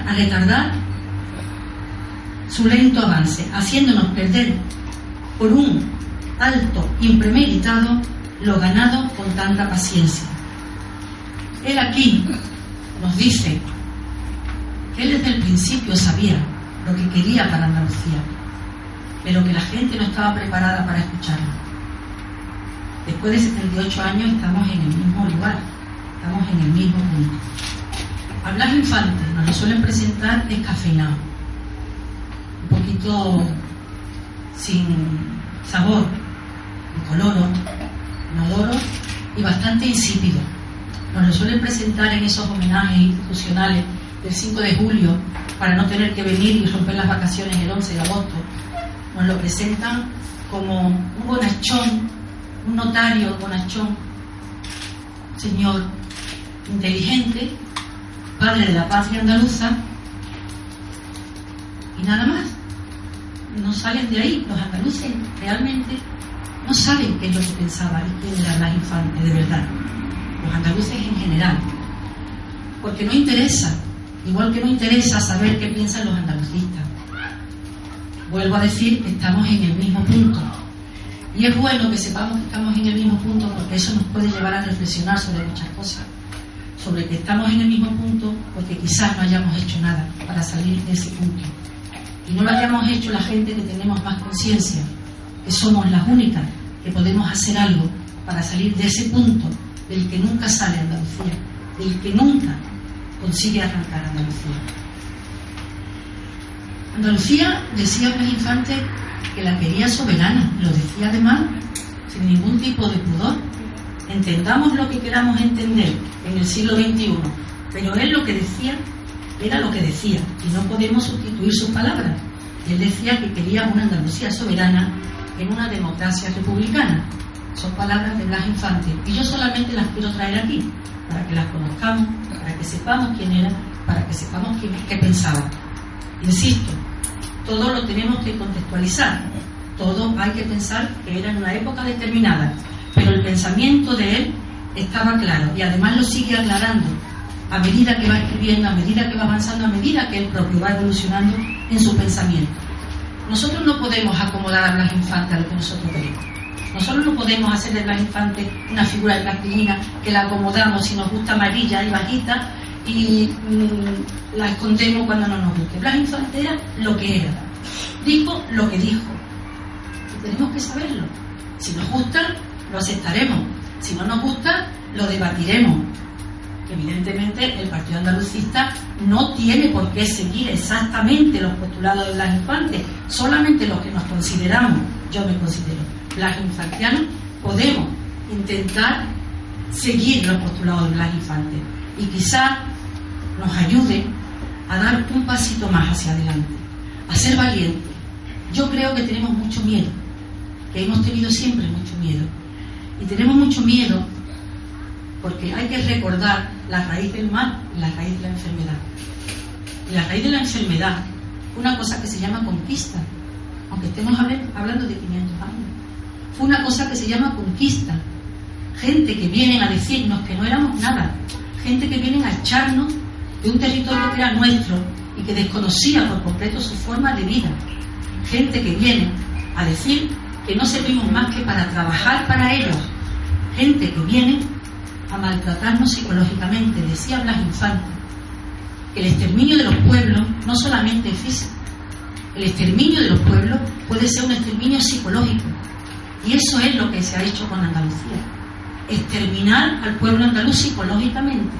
a retardar su lento avance, haciéndonos perder por un alto impremeditado lo ganado con tanta paciencia. Él aquí nos dice que él desde el principio sabía lo que quería para Andalucía, pero que la gente no estaba preparada para escucharlo. Después de 78 años estamos en el mismo lugar, estamos en el mismo punto. A Blas Infante nos lo suelen presentar descafeinado, un poquito sin sabor, incoloro, inodoro y bastante insípido. Nos lo suelen presentar en esos homenajes institucionales del 5 de julio para no tener que venir y romper las vacaciones el 11 de agosto. Nos lo presentan como un bonachón, un notario bonachón, señor inteligente, padre de la patria andaluza, y nada más. No salen de ahí. Los andaluces realmente no saben qué es lo que pensaba y quién era Blas Infante de verdad. Los andaluces en general, porque no interesa, igual que no interesa saber qué piensan los andalucistas. Vuelvo a decir que estamos en el mismo punto, y es bueno que sepamos que estamos en el mismo punto, porque eso nos puede llevar a reflexionar sobre muchas cosas, sobre que estamos en el mismo punto porque quizás no hayamos hecho nada para salir de ese punto, y no lo hayamos hecho la gente que tenemos más conciencia, que somos las únicas que podemos hacer algo para salir de ese punto del que nunca sale Andalucía, del que nunca consigue arrancar Andalucía. Andalucía, decía Blas Infante, que la quería soberana, lo decía además sin ningún tipo de pudor. Entendamos lo que queramos entender en el siglo XXI, pero él lo que decía era lo que decía, y no podemos sustituir sus palabras. Él decía que quería una Andalucía soberana en una democracia republicana. Son palabras de Blas Infante, y yo solamente las quiero traer aquí, para que las conozcamos, para que sepamos quién era, para que sepamos qué pensaba. Insisto, todo lo tenemos que contextualizar, todo hay que pensar que era en una época determinada, pero el pensamiento de él estaba claro, y además lo sigue aclarando a medida que va escribiendo, a medida que va avanzando, a medida que él propio va evolucionando en su pensamiento. Nosotros no podemos acomodar a Blas Infante a lo que nosotros queremos. Nosotros no podemos hacer de Blas Infante una figura de plastilina que la acomodamos si nos gusta amarilla y bajita y la escondemos cuando no nos guste. Blas Infante era lo que era, dijo lo que dijo, y tenemos que saberlo. Si nos gusta, lo aceptaremos; si no nos gusta, lo debatiremos. Evidentemente el Partido Andalucista no tiene por qué seguir exactamente los postulados de Blas Infante, solamente los que nos consideramos, yo me considero Blas Infantiano, podemos intentar seguir los postulados de Blas Infante, y quizá nos ayude a dar un pasito más hacia adelante, a ser valientes. Yo creo que tenemos mucho miedo, que hemos tenido siempre mucho miedo, y tenemos mucho miedo porque hay que recordar la raíz del mal y la raíz de la enfermedad. Y a raíz de la enfermedad, una cosa que se llama conquista, aunque estemos hablando de 500 años, fue una cosa que se llama conquista. Gente que vienen a decirnos que no éramos nada, gente que vienen a echarnos de un territorio que era nuestro y que desconocía por completo su forma de vida. Gente que viene a decir que no servimos más que para trabajar para ellos. Gente que viene a maltratarnos psicológicamente. Decía Blas Infante que el exterminio de los pueblos no solamente es físico, el exterminio de los pueblos puede ser un exterminio psicológico, y eso es lo que se ha hecho con Andalucía: exterminar al pueblo andaluz psicológicamente,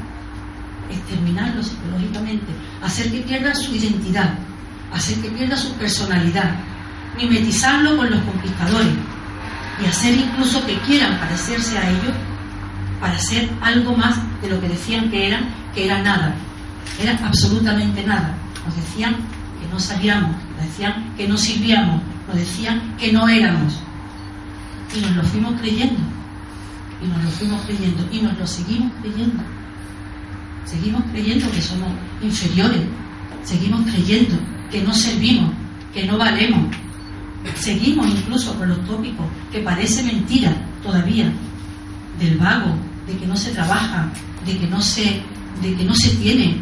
exterminarlo psicológicamente, hacer que pierda su identidad, hacer que pierda su personalidad, mimetizarlo con los conquistadores y hacer incluso que quieran parecerse a ellos para ser algo más de lo que decían que era nada, era absolutamente nada. Nos decían que no sabíamos, nos decían que no sirvíamos, nos decían que no éramos, y nos lo fuimos creyendo, y nos lo fuimos creyendo, y nos lo seguimos creyendo. Seguimos creyendo que somos inferiores, seguimos creyendo que no servimos, que no valemos. Seguimos incluso con los tópicos que parece mentira todavía, del vago, de que no se trabaja, de que no se tiene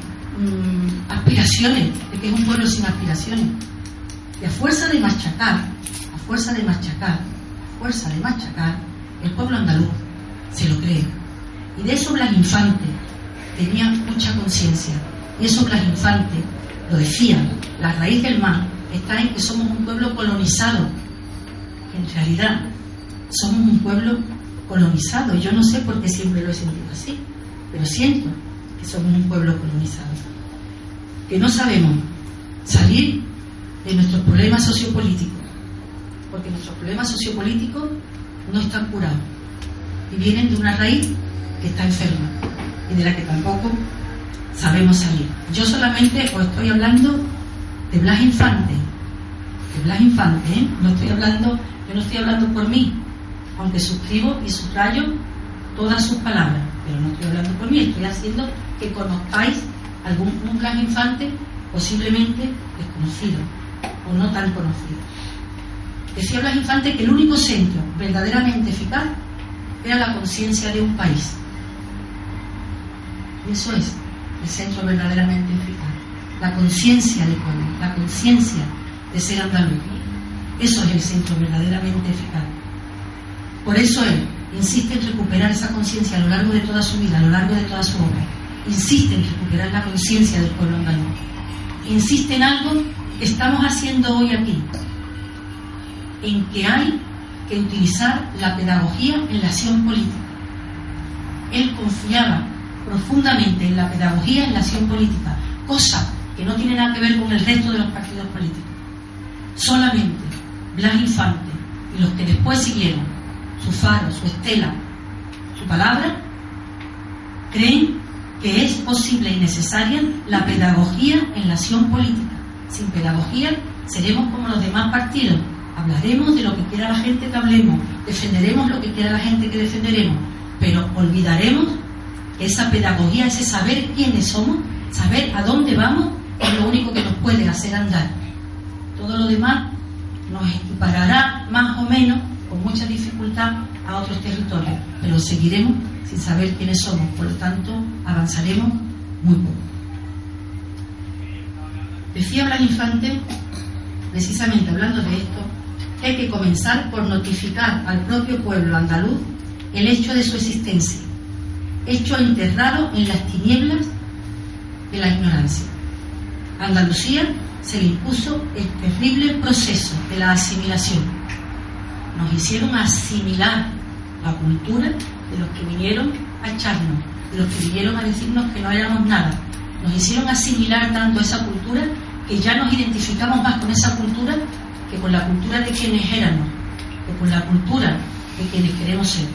aspiraciones, de que es un pueblo sin aspiraciones. Y a fuerza de machacar, el pueblo andaluz se lo cree. Y de eso Blas Infante tenía mucha conciencia. Y eso Blas Infante lo decía: la raíz del mal está en que somos un pueblo colonizado. En realidad somos un pueblo colonizado. Yo no sé por qué siempre lo he sentido así, pero siento que somos un pueblo colonizado, que no sabemos salir de nuestros problemas sociopolíticos, porque nuestros problemas sociopolíticos no están curados y vienen de una raíz que está enferma y de la que tampoco sabemos salir. Yo solamente os estoy hablando de Blas Infante, ¿eh? Yo no estoy hablando por mí, aunque suscribo y subrayo todas sus palabras, pero no estoy hablando por mí, estoy haciendo que conozcáis un Blas Infante posiblemente desconocido o no tan conocido. Decía Blas Infante que el único centro verdaderamente eficaz era la conciencia de un país. Y eso es el centro verdaderamente eficaz: la conciencia del pueblo, la conciencia de ser andaluz. Eso es el centro verdaderamente eficaz. Por eso él insiste en recuperar esa conciencia a lo largo de toda su vida, a lo largo de toda su obra. Insiste en recuperar la conciencia del pueblo andaluz. Insiste en algo que estamos haciendo hoy aquí, en que hay que utilizar la pedagogía en la acción política. Él confiaba profundamente en la pedagogía en la acción política, cosa que no tiene nada que ver con el resto de los partidos políticos. Solamente Blas Infante y los que después siguieron, su faro, su estela, su palabra, creen que es posible y necesaria la pedagogía en la acción política. Sin pedagogía seremos como los demás partidos. Hablaremos de lo que quiera la gente que hablemos, defenderemos lo que quiera la gente que defenderemos, pero olvidaremos que esa pedagogía, ese saber quiénes somos, saber a dónde vamos, es lo único que nos puede hacer andar. Todo lo demás nos equiparará más o menos, con mucha dificultad, a otros territorios, pero seguiremos sin saber quiénes somos, por lo tanto avanzaremos muy poco. Decía Blas Infante, precisamente hablando de esto, que hay que comenzar por notificar al propio pueblo andaluz el hecho de su existencia, hecho enterrado en las tinieblas de la ignorancia. A Andalucía se le impuso el terrible proceso de la asimilación. Nos hicieron asimilar la cultura de los que vinieron a echarnos, de los que vinieron a decirnos que no éramos nada. Nos hicieron asimilar tanto esa cultura que ya nos identificamos más con esa cultura que con la cultura de quienes éramos, que con la cultura de quienes queremos ser.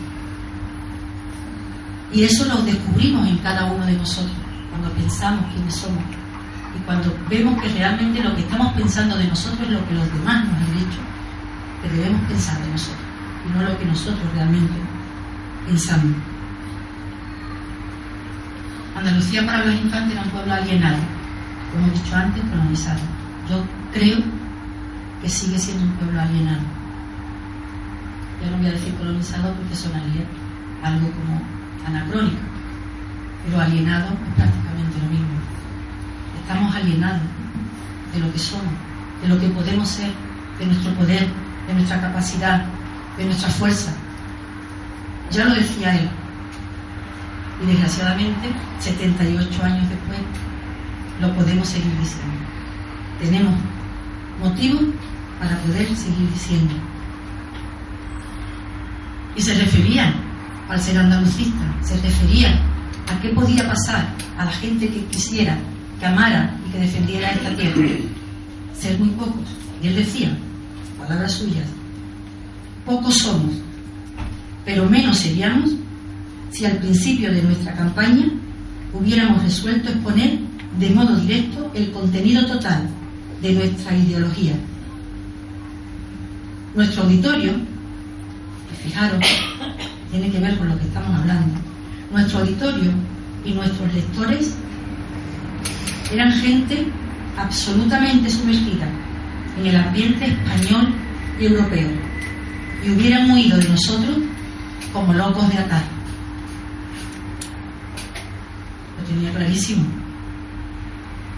Y eso lo descubrimos en cada uno de nosotros, cuando pensamos quiénes somos y cuando vemos que realmente lo que estamos pensando de nosotros es lo que los demás nos han dicho que debemos pensar de nosotros y no lo que nosotros realmente pensamos. Andalucía para Blas Infante era un pueblo alienado, como he dicho antes, colonizado. Yo creo que sigue siendo un pueblo alienado. Ya no voy a decir colonizado porque sonaría algo como anacrónico, pero alienado es prácticamente lo mismo. Estamos alienados de lo que somos, de lo que podemos ser, de nuestro poder, de nuestra capacidad, de nuestra fuerza. Ya lo decía él, y desgraciadamente 78 años después lo podemos seguir diciendo. Tenemos motivos para poder seguir diciendo. Y se refería al ser andalucista, se refería a qué podía pasar a la gente que quisiera, que amara y que defendiera esta tierra. Ser muy pocos. Y él decía, palabras suyas, pocos somos, pero menos seríamos si al principio de nuestra campaña hubiéramos resuelto exponer de modo directo el contenido total de nuestra ideología. Nuestro auditorio, fijaros, tiene que ver con lo que estamos hablando, nuestro auditorio y nuestros lectores eran gente absolutamente sumergida en el ambiente español y europeo, y hubieran huido de nosotros como locos de atar. Lo tenía clarísimo,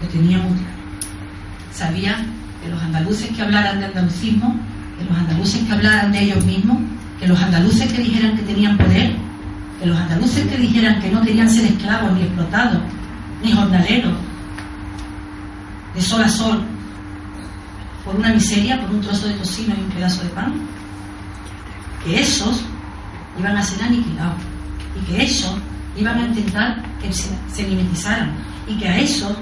lo tenía muy claro. Sabía que los andaluces que hablaran de andalucismo, que los andaluces que hablaran de ellos mismos, que los andaluces que dijeran que tenían poder, que los andaluces que dijeran que no querían ser esclavos, ni explotados, ni jornaleros, de sol a sol, por una miseria, por un trozo de tocino y un pedazo de pan, que esos iban a ser aniquilados, y que esos iban a intentar que se mimetizaran, y que a esos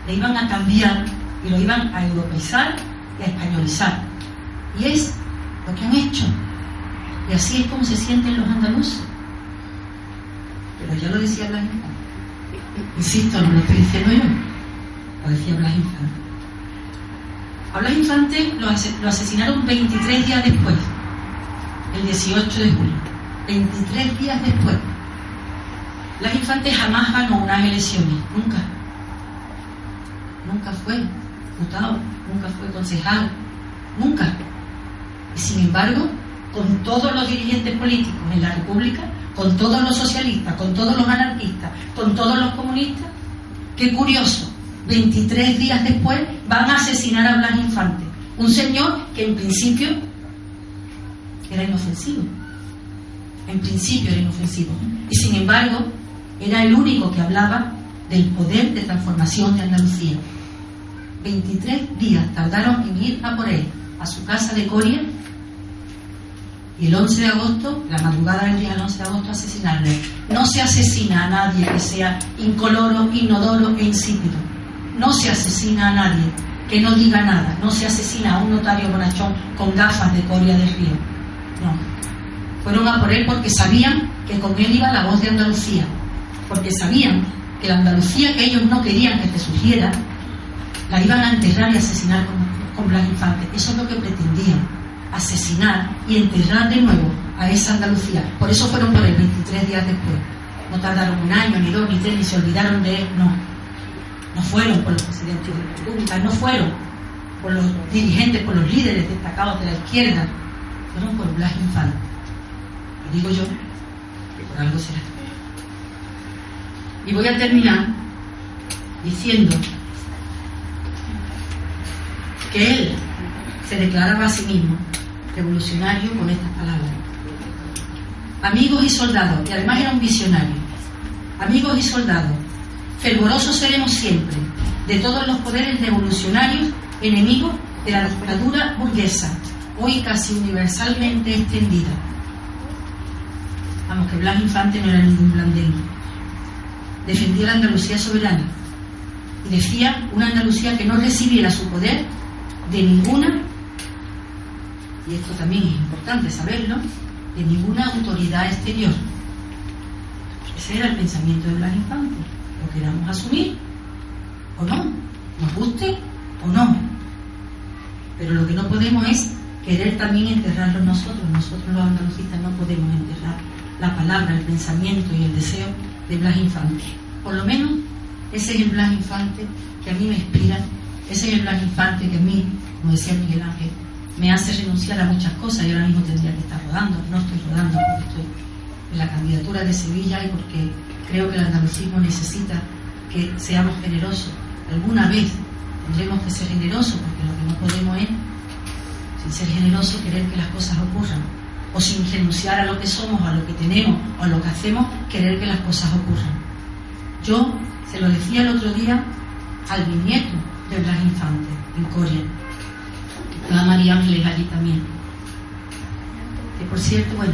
le iban a cambiar y lo iban a europeizar y a españolizar. Y es lo que han hecho. Y así es como se sienten los andaluces. Pero ya lo decía Blas Infante. Insisto, no lo estoy diciendo yo, lo decía Blas Infante. A Blas Infante lo asesinaron 23 días después, el 18 de julio. 23 días después. Blas Infante jamás ganó unas elecciones, nunca. Nunca fue diputado, nunca fue concejal, nunca. Y sin embargo, con todos los dirigentes políticos en la República, con todos los socialistas, con todos los anarquistas, con todos los comunistas, qué curioso, 23 días después van a asesinar a Blas Infante, un señor que en principio era inofensivo. En principio era inofensivo. Y sin embargo, era el único que hablaba del poder de transformación de Andalucía. 23 días tardaron en ir a por él, a su casa de Coria, y el 11 de agosto, la madrugada del día del 11 de agosto, asesinarle. No se asesina a nadie que sea incoloro, inodoro e insípido. No se asesina a nadie que no diga nada. No se asesina a un notario bonachón con gafas de Coria del Río. No. Fueron a por él porque sabían que con él iba la voz de Andalucía. Porque sabían que la Andalucía que ellos no querían que te surgiera, la iban a enterrar y asesinar con Blas Infante. Eso es lo que pretendían, asesinar y enterrar de nuevo a esa Andalucía. Por eso fueron por él 23 días después. No tardaron un año, ni dos, ni tres, ni se olvidaron de él, no. No fueron por los presidentes de la República, no fueron por los dirigentes, por los líderes destacados de la izquierda, fueron por Blas Infante. Lo digo yo, que por algo será. Y voy a terminar diciendo que él se declaraba a sí mismo revolucionario con estas palabras: amigos y soldados, y además era un visionario, amigos y soldados, fervorosos seremos siempre de todos los poderes revolucionarios enemigos de la dictadura burguesa, hoy casi universalmente extendida. Vamos, que Blas Infante no era ningún blandengue. Defendía la Andalucía soberana y decía una Andalucía que no recibiera su poder de ninguna, y esto también es importante saberlo, de ninguna autoridad exterior. Ese era el pensamiento de Blas Infante. Lo queramos asumir o no, nos guste o no, pero lo que no podemos es querer también enterrarlo nosotros. Nosotros los andalucistas no podemos enterrar la palabra, el pensamiento y el deseo de Blas Infante, por lo menos Ese es el Blas Infante que a mí me inspira, ese es el Blas Infante que a mí, como decía Miguel Ángel, me hace renunciar a muchas cosas. Yo ahora mismo tendría que estar rodando, no estoy rodando porque estoy en la candidatura de Sevilla y porque creo que el andalucismo necesita que seamos generosos. Alguna vez tendremos que ser generosos, porque lo que no podemos es, sin ser generosos, querer que las cosas ocurran, o sin renunciar a lo que somos, a lo que tenemos, o a lo que hacemos, querer que las cosas ocurran. Yo se lo decía el otro día al bisnieto de Blas Infante, en Coria. Estaba María Ángeles allí también. Que por cierto, bueno,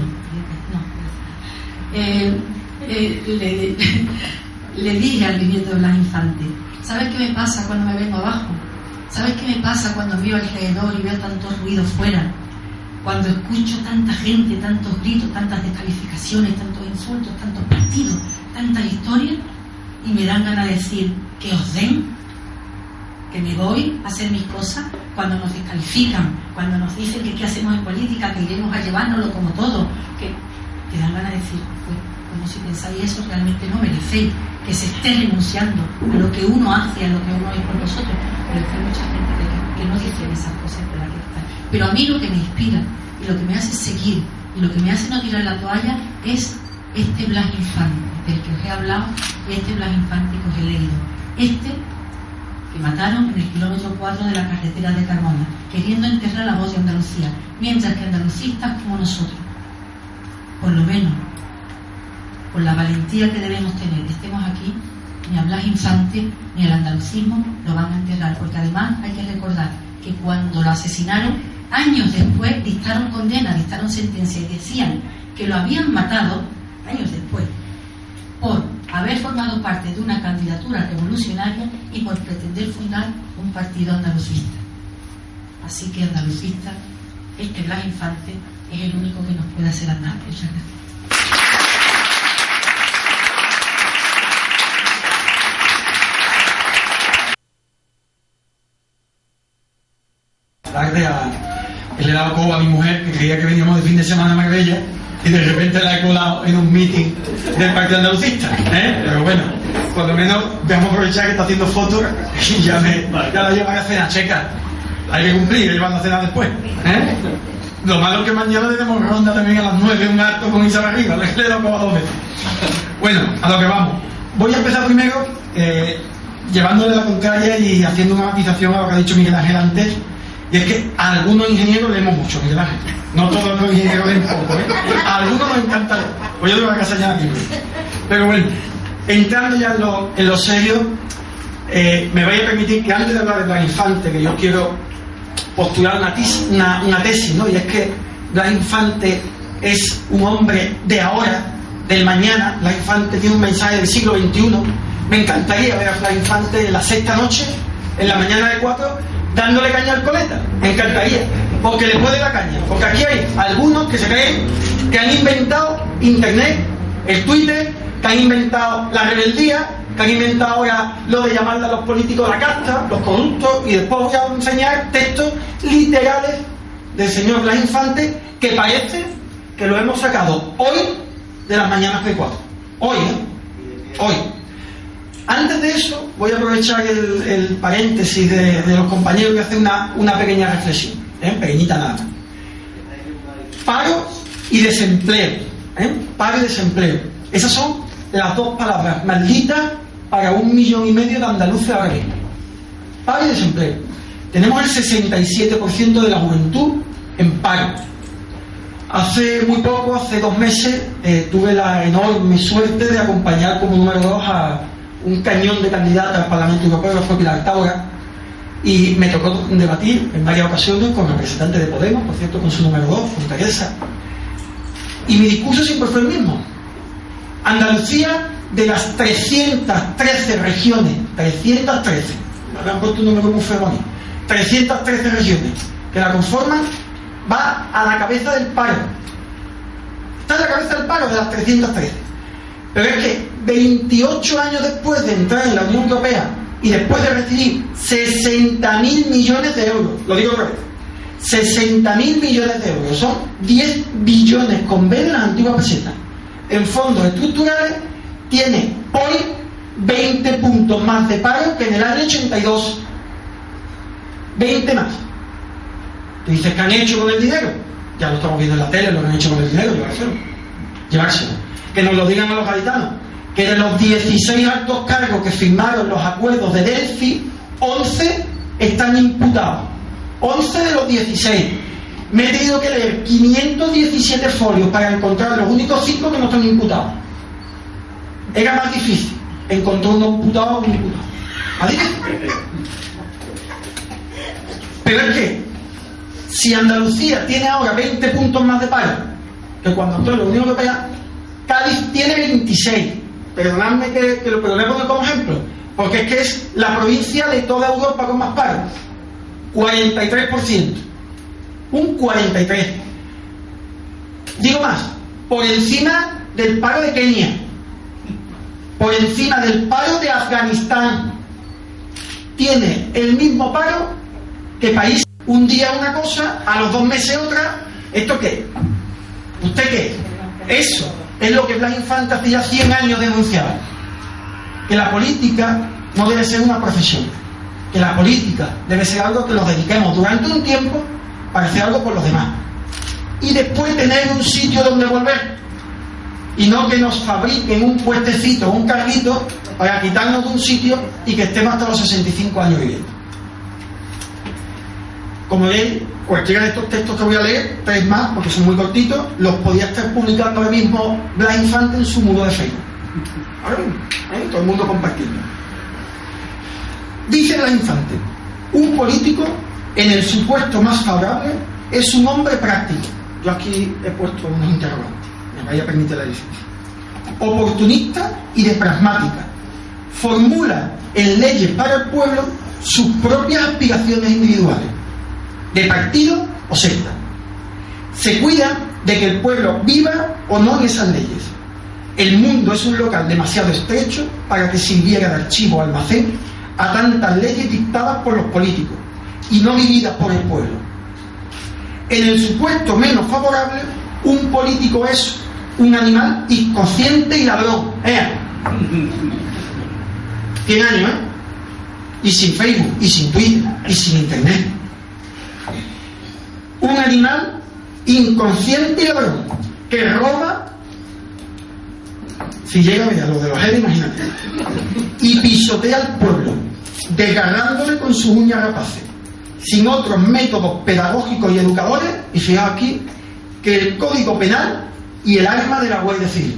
le dije al bisnieto de Blas Infante, ¿sabes qué me pasa cuando me vengo abajo? ¿Sabes qué me pasa cuando miro alrededor y veo tanto ruido fuera? Cuando escucho tanta gente, tantos gritos, tantas descalificaciones, tantos insultos, tantos partidos, tantas historias, y me dan ganas de decir que os den, que me voy a hacer mis cosas. Cuando nos descalifican, cuando nos dicen que qué hacemos en política, que iremos a llevárnoslo como todo, que dan ganas de decir, pues, como si pensáis eso, realmente no merecéis que se esté renunciando a lo que uno hace, a lo que uno es por vosotros. Pero hay mucha gente que no dice esas cosas por la que está. Pero a mí lo que me inspira y lo que me hace seguir y lo que me hace no tirar la toalla es este Blas Infante del que os he hablado y este Blas Infante que os he leído. Este que mataron en el kilómetro 4 de la carretera de Carmona, queriendo enterrar la voz de Andalucía, mientras que andalucistas como nosotros, por lo menos con la valentía que debemos tener, estemos aquí, ni a Blas Infante ni al andalucismo lo van a enterrar, porque además hay que recordar que cuando lo asesinaron, años después dictaron condena, dictaron sentencia y decían que lo habían matado, años después, por haber formado parte de una candidatura revolucionaria y por pretender fundar un partido andalucista. Así que andalucista, este Blas Infante es el único que nos puede hacer andar. Muchas gracias. Le he dado coba a mi mujer, que creía que veníamos de fin de semana a Marbella, y de repente la he colado en un meeting del Partido Andalucista, pero bueno, por lo menos vamos a aprovechar que está haciendo fotos y ya la llevaré a cenar, checa. Hay que cumplir, llevando a cenar después, Lo malo es que mañana tenemos ronda también a las 9, un acto con Isabel Arriba, le he dado coba 2 veces. Bueno, a lo que vamos. Voy a empezar primero llevándole la contraria y haciendo una matización a lo que ha dicho Miguel Ángel antes. Y es que a algunos ingenieros leemos mucho, Miguel Ángel. No todos los ingenieros leen poco, A algunos nos encanta leer. Pues yo tengo que casa ya aquí. Pero bueno, entrando ya en lo serio, me vais a permitir que antes de hablar de Blas Infante, que yo quiero postular una tesis, ¿no? Y es que Blas Infante es un hombre de ahora, del mañana. Blas Infante tiene un mensaje del siglo XXI. Me encantaría ver a Blas Infante en la sexta noche, en la mañana de 4, dándole caña al coleta. Me encantaría, porque le puede la caña. Porque aquí hay algunos que se creen que han inventado Internet, el Twitter, que han inventado la rebeldía, que han inventado ahora lo de llamarle a los políticos la casta, los corruptos, y después voy a enseñar textos literales del señor Blas Infante que parece que lo hemos sacado hoy de las mañanas de 4. Hoy. Antes de eso, voy a aprovechar el paréntesis de los compañeros y hacer una pequeña reflexión, pequeñita nada. Paro y desempleo. Paro y desempleo. Esas son las dos palabras malditas para 1,5 millones de andaluces ahora mismo. Paro y desempleo. Tenemos el 67% de la juventud en paro. Hace muy poco, hace 2 meses, tuve la enorme suerte de acompañar como número 2 a un cañón de candidatas al Parlamento Europeo, que fue Pilar Taura, y me tocó debatir en varias ocasiones con representantes de Podemos, por cierto, con su número 2, con Teresa, y mi discurso siempre fue el mismo. Andalucía, de las 313 regiones, 313, me han puesto un número muy feo a mí, 313 regiones que la conforman, va a la cabeza del paro. Está en la cabeza del paro de las 313. Pero es que 28 años después de entrar en la Unión Europea y después de recibir 60.000 millones de euros, lo digo otra vez, 60.000 millones de euros, son 10 billones con B en las antiguas pesetas, en fondos estructurales, tiene hoy 20 puntos más de paro que en el año 82. 20 más. Tú dices, ¿qué han hecho con el dinero? Ya lo estamos viendo en la tele, lo que han hecho con el dinero, llevárselo. Que nos lo digan a los gaditanos. Que de los 16 altos cargos que firmaron los acuerdos de Delphi, 11 están imputados. 11 de los 16. Me he tenido que leer 517 folios para encontrar los únicos 5 que no están imputados. Era más difícil encontrar unos imputados o un imputado. ¿Más difícil? Pero es que si Andalucía tiene ahora 20 puntos más de paro que cuando entró en la Unión Europea, Cádiz tiene 26. Perdonadme que lo voy a poner como ejemplo, porque es que es la provincia de toda Europa con más paro. 43%. Un 43%. Digo más, por encima del paro de Kenia, por encima del paro de Afganistán. Tiene el mismo paro que país. Un día una cosa, a los 2 meses otra. ¿Esto qué? ¿Usted qué? Eso es lo que Blas Infante hacía 100 años denunciaba. Que la política no debe ser una profesión. Que la política debe ser algo que nos dediquemos durante un tiempo para hacer algo por los demás. Y después tener un sitio donde volver. Y no que nos fabriquen un puestecito, un carguito, para quitarnos de un sitio y que estemos hasta los 65 años viviendo. Como veis, cualquiera de estos textos que voy a leer, 3 más, porque son muy cortitos, los podía estar publicando ahora mismo Blas Infante en su muro de Facebook. Ahora mismo, todo el mundo compartiendo. Dice Blas Infante, un político, en el supuesto más favorable, es un hombre práctico. Yo aquí he puesto unos interrogantes, me vaya a permitir la licencia. Oportunista y de pragmática. Formula en leyes para el pueblo sus propias aspiraciones individuales, de partido o secta. Se cuida de que el pueblo viva o no en esas leyes. El mundo es un local demasiado estrecho para que sirviera de archivo o almacén a tantas leyes dictadas por los políticos y no vividas por el pueblo. En el supuesto menos favorable, un político es un animal inconsciente y ladrón. 100 años, y sin Facebook, y sin Twitter, y sin Internet. Un animal inconsciente y ladrón que roba, si llega a lo de los Jerez, imagínate, y pisotea al pueblo, desgarrándole con sus uñas rapaces, sin otros métodos pedagógicos y educadores. Y fijaos aquí que el Código Penal y el arma de la Guardia Civil.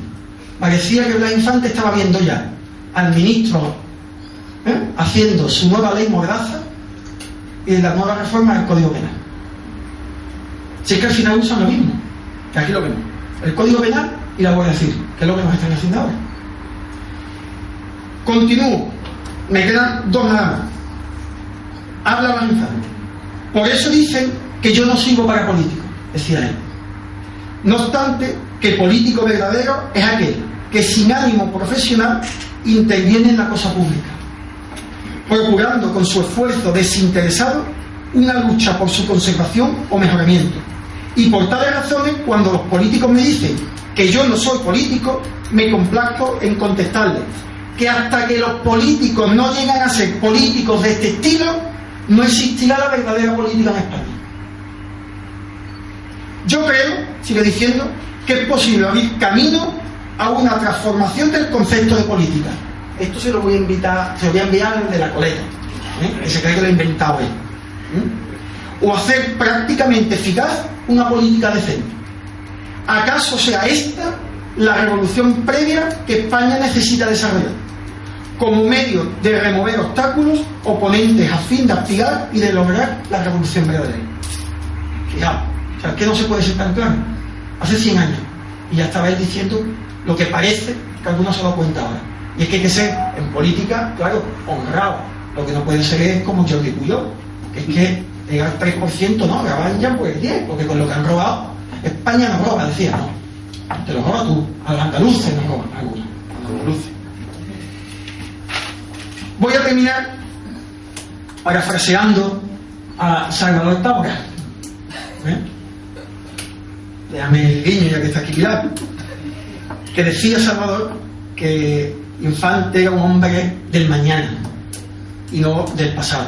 Parecía que Blas Infante estaba viendo ya al ministro haciendo su nueva ley Mordaza y la nueva reforma del Código Penal. Si es que al final usan lo mismo, que aquí lo vemos, el Código Penal y la Guardia Civil, que es lo que nos están haciendo ahora. Continúo, me quedan 2 nada más. Habla Blas Infante. Por eso dicen que yo no sirvo para político, decía él. No obstante, que político verdadero es aquel que sin ánimo profesional interviene en la cosa pública, procurando con su esfuerzo desinteresado una lucha por su conservación o mejoramiento. Y por tales razones, cuando los políticos me dicen que yo no soy político, me complazco en contestarles que hasta que los políticos no llegan a ser políticos de este estilo, no existirá la verdadera política en España. Yo creo, sigue diciendo, que es posible abrir camino a una transformación del concepto de política. Esto se lo voy a enviar al de la coleta, que se cree que lo ha inventado él. O hacer prácticamente eficaz una política decente. ¿Acaso sea esta la revolución previa que España necesita desarrollar, como medio de remover obstáculos oponentes a fin de aspirar y de lograr la revolución verdadera? Fijaos, o sea, que no se puede ser tan claro. Hace 100 años, y ya estaba él diciendo lo que parece que algunos se lo cuenta ahora. Y es que hay que ser, en política, claro, honrado. Lo que no puede ser es como Jordi Puyol, que es que llegar al 3%, no, graban ya pues 10%, porque con lo que han robado, España no roba, decía, no. Te lo robas tú, a los andaluces no roban, algunos, a los andaluces. Voy a terminar parafraseando a Salvador Tabra. Déjame el guiño ya que está aquí Pilar. Que decía Salvador que Infante era un hombre del mañana y no del pasado.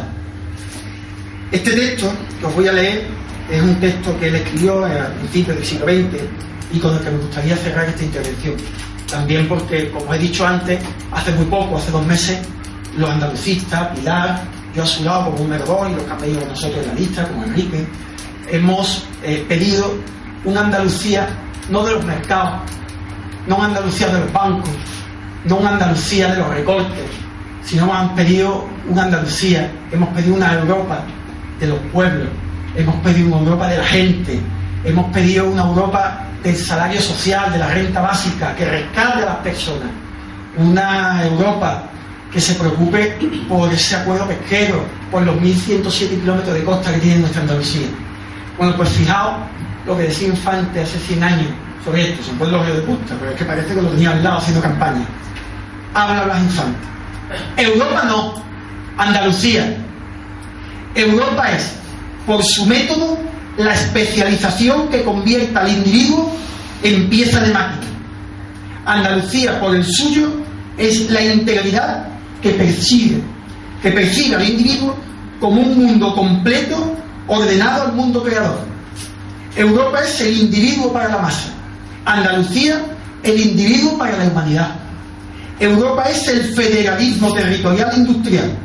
Este texto que os voy a leer es un texto que él escribió a principios del siglo XX y con el que me gustaría cerrar esta intervención. También porque, como he dicho antes, hace muy poco, hace 2 meses, los andalucistas, Pilar, yo a su lado como número 2 y los que han venido con nosotros en la lista, como Enrique, hemos pedido una Andalucía no de los mercados, no una Andalucía de los bancos, no una Andalucía de los recortes, sino hemos pedido una Andalucía, hemos pedido una Europa de los pueblos, hemos pedido una Europa de la gente, hemos pedido una Europa del salario social, de la renta básica, que rescate a las personas, una Europa que se preocupe por ese acuerdo pesquero, por los 1.107 kilómetros de costa que tiene nuestra Andalucía. Bueno, pues fijaos lo que decía Infante hace 100 años sobre esto, se puede los de puta, pero es que parece que lo tenía al lado haciendo campaña. Habla Blas Infante. Europa no, Andalucía. Europa es, por su método, la especialización que convierta al individuo en pieza de máquina. Andalucía, por el suyo, es la integralidad que percibe al individuo como un mundo completo ordenado al mundo creador. Europa es el individuo para la masa, Andalucía el individuo para la humanidad. Europa es el federalismo territorial industrial,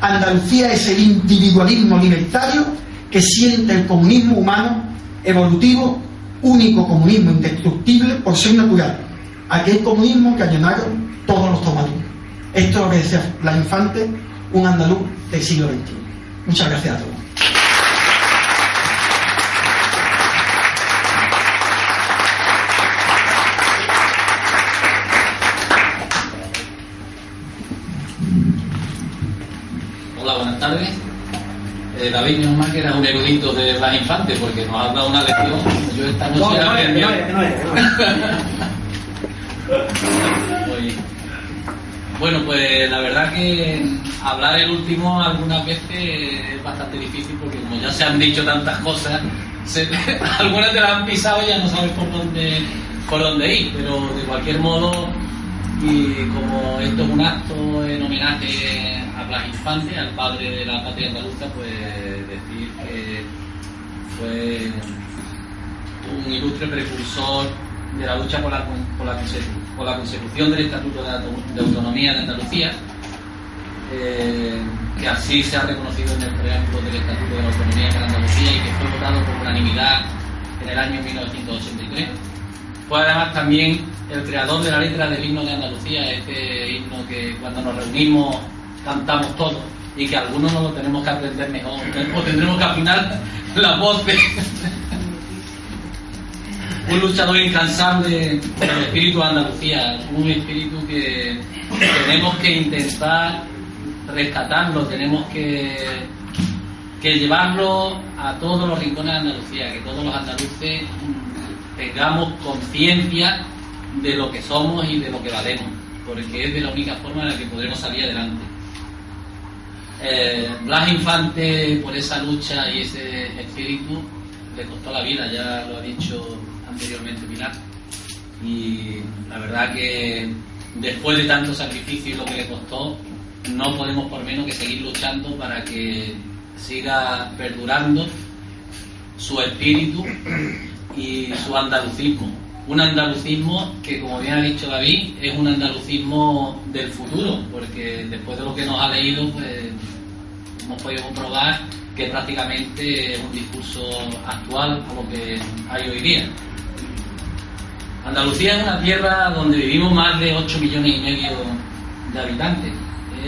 Andalucía es el individualismo libertario que siente el comunismo humano, evolutivo, único comunismo indestructible por ser natural, aquel comunismo que añonaron todos los tomaduros. Esto es lo que decía Blas Infante, un andaluz del siglo XXI. Muchas gracias a todos. Hola, buenas tardes. David, menos mal que era un erudito de Blas Infante, porque nos ha dado una lección. Yo esta noche Bueno, pues la verdad que hablar el último algunas veces es bastante difícil, porque como ya se han dicho tantas cosas, algunas te las han pisado y ya no sabes por dónde ir, pero de cualquier modo, y como esto es un acto en homenaje a Blas Infante, al padre de la patria andaluza, pues decir que fue un ilustre precursor de la lucha por la consecución del Estatuto de Autonomía de Andalucía, que así se ha reconocido en el preámbulo del Estatuto de la Autonomía de Andalucía y que fue votado por unanimidad en el año 1983. Fue además también el creador de la letra del himno de Andalucía, este himno que cuando nos reunimos cantamos todos y que algunos no lo tenemos que aprender mejor o tendremos que afinar las voces. Un luchador incansable por el espíritu de Andalucía, un espíritu que tenemos que intentar rescatarlo, tenemos que llevarlo a todos los rincones de Andalucía, que todos los andaluces tengamos conciencia de lo que somos y de lo que valemos, porque es de la única forma en la que podremos salir adelante. Blas Infante, por esa lucha y ese espíritu, le costó la vida, ya lo ha dicho anteriormente Pilar, y la verdad que después de tanto sacrificio y lo que le costó, no podemos por menos que seguir luchando para que siga perdurando su espíritu y su andalucismo. Un andalucismo que, como bien ha dicho David, es un andalucismo del futuro, porque después de lo que nos ha leído, pues hemos podido comprobar que prácticamente es un discurso actual a lo que hay hoy día. Andalucía es una tierra donde vivimos más de 8,5 millones de habitantes.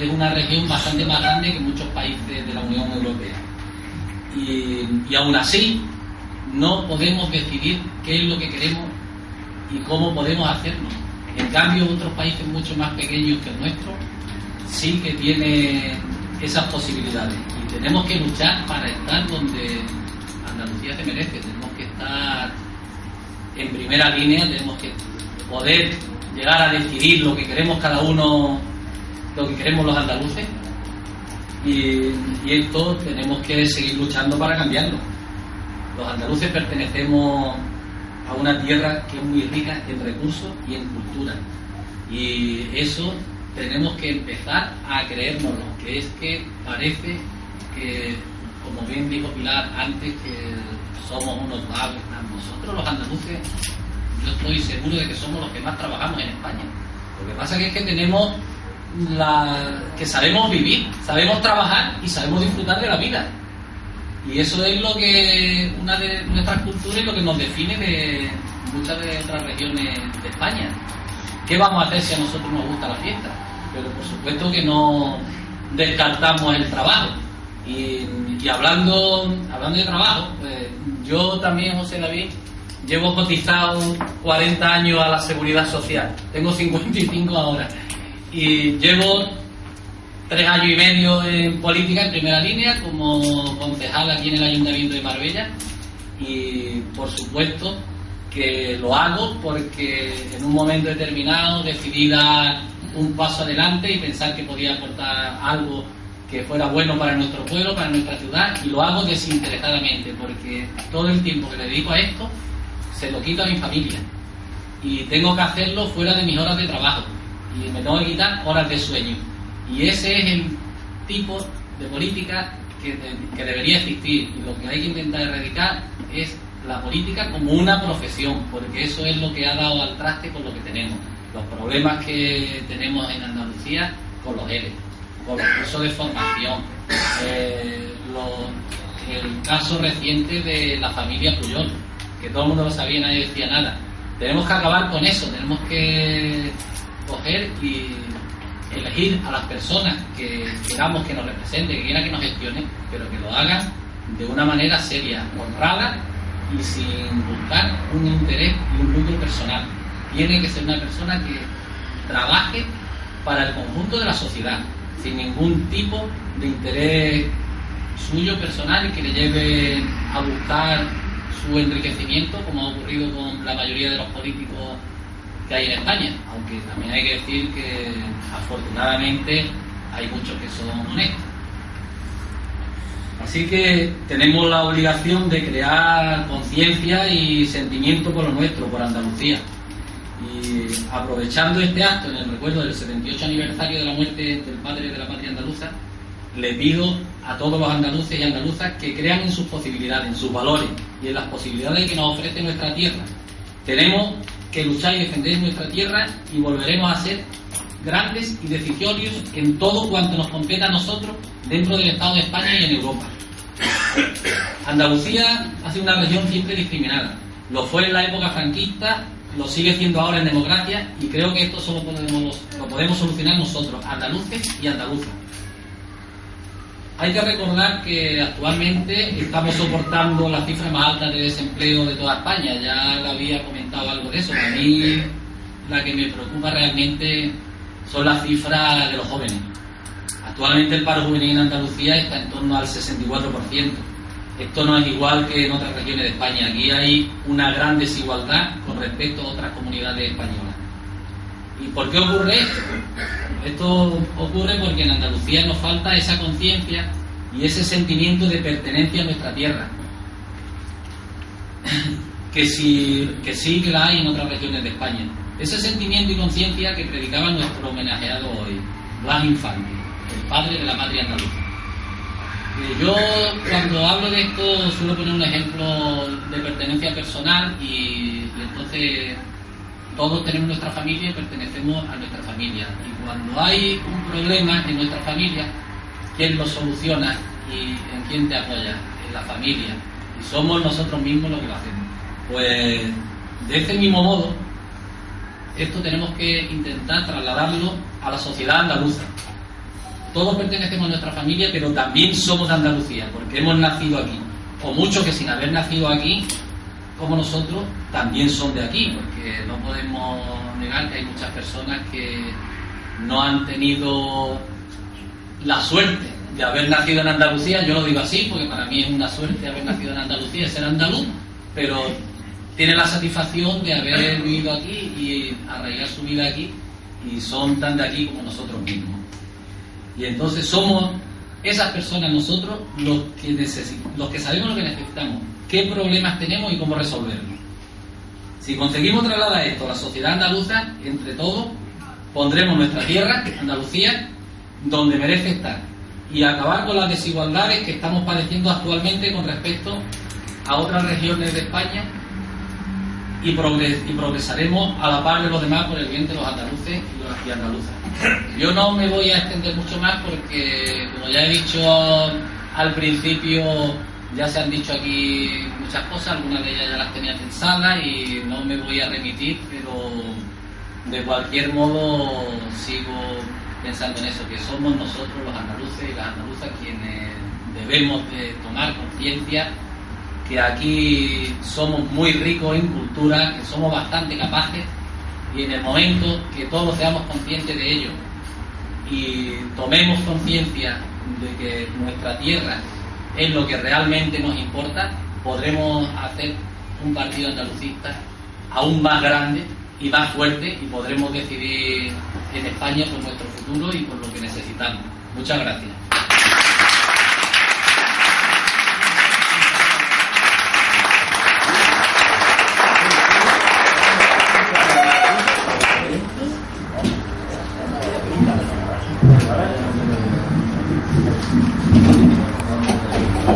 Es una región bastante más grande que muchos países de la Unión Europea. Y aún así, no podemos decidir qué es lo que queremos y cómo podemos hacerlo. En cambio, otros países mucho más pequeños que el nuestro sí que tienen esas posibilidades. Y tenemos que luchar para estar donde Andalucía se merece. Tenemos que estar en primera línea, tenemos que poder llegar a decidir lo que queremos cada uno, lo que queremos los andaluces, y esto tenemos que seguir luchando para cambiarlo. Los andaluces pertenecemos a una tierra que es muy rica en recursos y en cultura, y eso tenemos que empezar a creérnoslo, que es que parece que, como bien dijo Pilar antes, que somos unos vagos. Nosotros los andaluces, yo estoy seguro de que somos los que más trabajamos en España. Lo que pasa es que tenemos que sabemos vivir, sabemos trabajar y sabemos disfrutar de la vida. Y eso es lo que una de nuestras culturas y lo que nos define de muchas de otras regiones de España. ¿Qué vamos a hacer si a nosotros nos gusta la fiesta? Pero por supuesto que no descartamos el trabajo. Y hablando de trabajo, pues yo también, José David, llevo cotizado 40 años a la Seguridad Social. Tengo 55 ahora. Y llevo 3 años y medio en política en primera línea como concejal aquí en el Ayuntamiento de Marbella. Y por supuesto que lo hago porque en un momento determinado decidí dar un paso adelante y pensar que podía aportar algo que fuera bueno para nuestro pueblo, para nuestra ciudad, y lo hago desinteresadamente porque todo el tiempo que le dedico a esto se lo quito a mi familia y tengo que hacerlo fuera de mis horas de trabajo y me tengo que quitar horas de sueño, y ese es el tipo de política que debería existir, y lo que hay que intentar erradicar es la política como una profesión, porque eso es lo que ha dado al traste con lo que tenemos, los problemas que tenemos en Andalucía con los ERE, con los cursos de formación, el caso reciente de la familia Puyol, que todo el mundo lo sabía y nadie decía nada. Tenemos que acabar con eso, tenemos que coger y elegir a las personas que queramos que nos representen, que quieran que nos gestionen, pero que lo hagan de una manera seria, honrada y sin buscar un interés y un lucro personal. Tiene que ser una persona que trabaje para el conjunto de la sociedad, sin ningún tipo de interés suyo personal y que le lleve a buscar su enriquecimiento, como ha ocurrido con la mayoría de los políticos que hay en España, aunque también hay que decir que afortunadamente hay muchos que son honestos. Así que tenemos la obligación de crear conciencia y sentimiento por lo nuestro, por Andalucía. Y aprovechando este acto en el recuerdo del 78 aniversario de la muerte del padre de la patria andaluza, le pido a todos los andaluces y andaluzas que crean en sus posibilidades, en sus valores y en las posibilidades que nos ofrece nuestra tierra. Tenemos que luchar y defender nuestra tierra y volveremos a ser grandes y decisorios en todo cuanto nos competa a nosotros dentro del Estado de España y en Europa. Andalucía ha sido una región siempre discriminada. Lo fue en la época franquista, lo sigue siendo ahora en democracia, y creo que esto solo lo podemos solucionar nosotros, andaluces y andaluzas. Hay que recordar que actualmente estamos soportando la cifra más alta de desempleo de toda España. Ya le había comentado algo de eso. A mí la que me preocupa realmente son las cifras de los jóvenes. Actualmente el paro juvenil en Andalucía está en torno al 64%. Esto no es igual que en otras regiones de España. Aquí hay una gran desigualdad con respecto a otras comunidades españolas. ¿Y por qué ocurre esto? Esto ocurre porque en Andalucía nos falta esa conciencia y ese sentimiento de pertenencia a nuestra tierra. Que sí que la hay en otras regiones de España. Ese sentimiento y conciencia que predicaba nuestro homenajeado hoy, Blas Infante, el padre de la patria andaluza. Yo cuando hablo de esto suelo poner un ejemplo de pertenencia personal y entonces todos tenemos nuestra familia y pertenecemos a nuestra familia. Y cuando hay un problema en nuestra familia, ¿quién lo soluciona y en quién te apoya? En la familia. Y somos nosotros mismos los que lo hacemos. Pues de este mismo modo, esto tenemos que intentar trasladarlo a la sociedad andaluza. Todos pertenecemos a nuestra familia, pero también somos de Andalucía, porque hemos nacido aquí. O muchos que sin haber nacido aquí, como nosotros, también son de aquí, porque no podemos negar que hay muchas personas que no han tenido la suerte de haber nacido en Andalucía. Yo lo digo así porque para mí es una suerte haber nacido en Andalucía, ser andaluz, pero tiene la satisfacción de haber vivido aquí y arraigar su vida aquí, y son tan de aquí como nosotros mismos. Y entonces somos esas personas nosotros los que sabemos lo que necesitamos, qué problemas tenemos y cómo resolverlos. Si conseguimos trasladar esto a la sociedad andaluza, entre todos pondremos nuestra tierra, Andalucía, donde merece estar, y acabar con las desigualdades que estamos padeciendo actualmente con respecto a otras regiones de España, y progresaremos a la par de los demás por el bien de los andaluces y andaluzas. Yo no me voy a extender mucho más porque, como ya he dicho al principio, ya se han dicho aquí muchas cosas, algunas de ellas ya las tenía pensadas y no me voy a remitir, pero de cualquier modo sigo pensando en eso, que somos nosotros los andaluces y las andaluzas quienes debemos de tomar conciencia que aquí somos muy ricos en cultura, que somos bastante capaces, y en el momento que todos seamos conscientes de ello y tomemos conciencia de que nuestra tierra es lo que realmente nos importa, podremos hacer un partido andalucista aún más grande y más fuerte, y podremos decidir en España por nuestro futuro y por lo que necesitamos. Muchas gracias.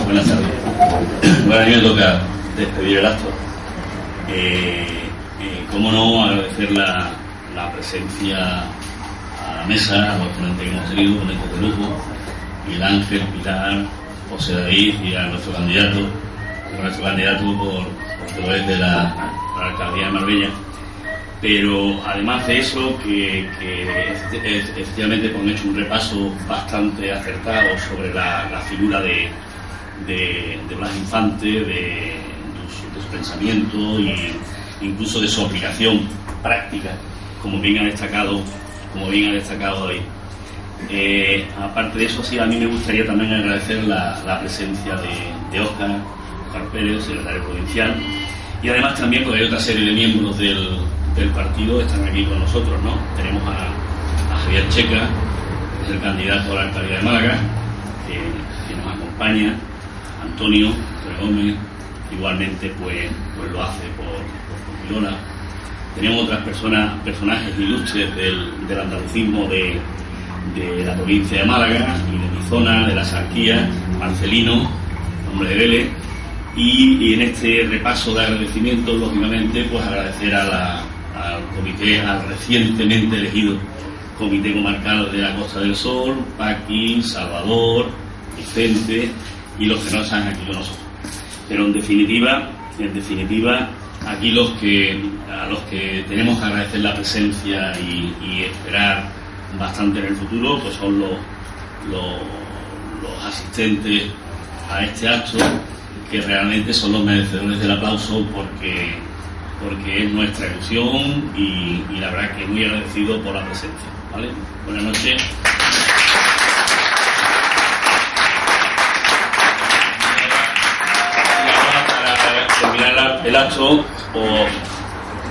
Buenas tardes. Bueno, a mí me toca despedir el acto. Cómo no agradecer la presencia a la mesa, a los ponentes que hemos tenido, ponentes de lujo, Miguel Ángel, Pilar, José David, y a nuestro candidato porque lo es de la alcaldía de Marbella. Pero además de eso, que efectivamente han hecho un repaso bastante acertado sobre la figura de Blas Infante, de su pensamiento e incluso de su aplicación práctica, como bien ha destacado hoy. Aparte de eso, sí, a mí me gustaría también agradecer la presencia de Óscar Pérez, secretario provincial, y además también porque hay otra serie de miembros del partido que están aquí con nosotros, ¿no? Tenemos a Javier Checa, que es el candidato a la alcaldía de Málaga, que nos acompaña, Antonio Gómez, igualmente pues lo hace por Girona. Tenemos otras personajes ilustres del andalucismo de la provincia de Málaga y de mi zona, de la Sarquía, Marcelino, hombre de Vélez, y en este repaso de agradecimientos, lógicamente, pues agradecer al comité, al recientemente elegido Comité Comarcal de la Costa del Sol, Paqui, Salvador, Vicente y los que no están aquí con nosotros. Pero en definitiva, aquí a los que tenemos que agradecer la presencia y esperar bastante en el futuro, pues son los asistentes a este acto, que realmente son los merecedores del aplauso porque es nuestra ilusión y la verdad que muy agradecido por la presencia. ¿Vale? Buenas noches. Para terminar el acto,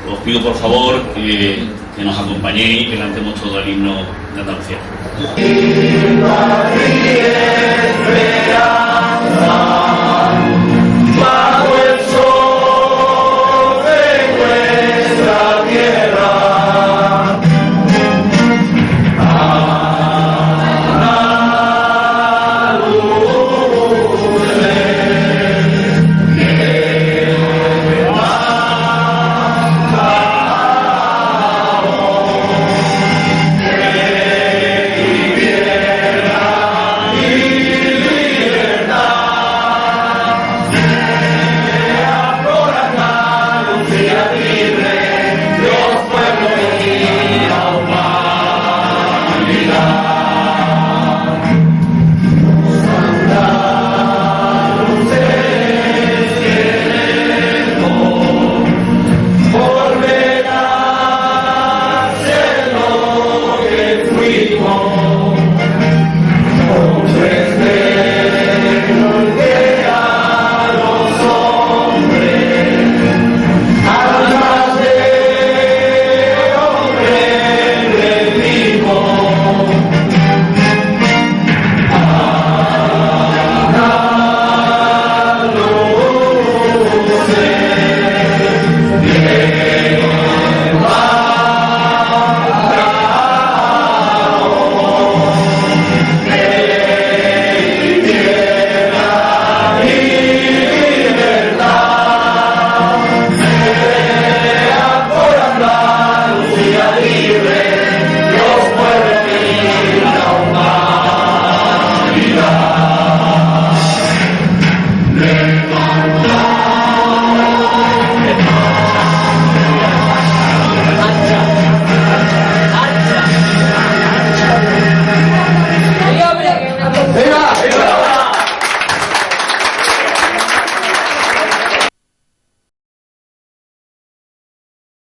os pido por favor que nos acompañéis y que cantemos todo el himno de Andalucía.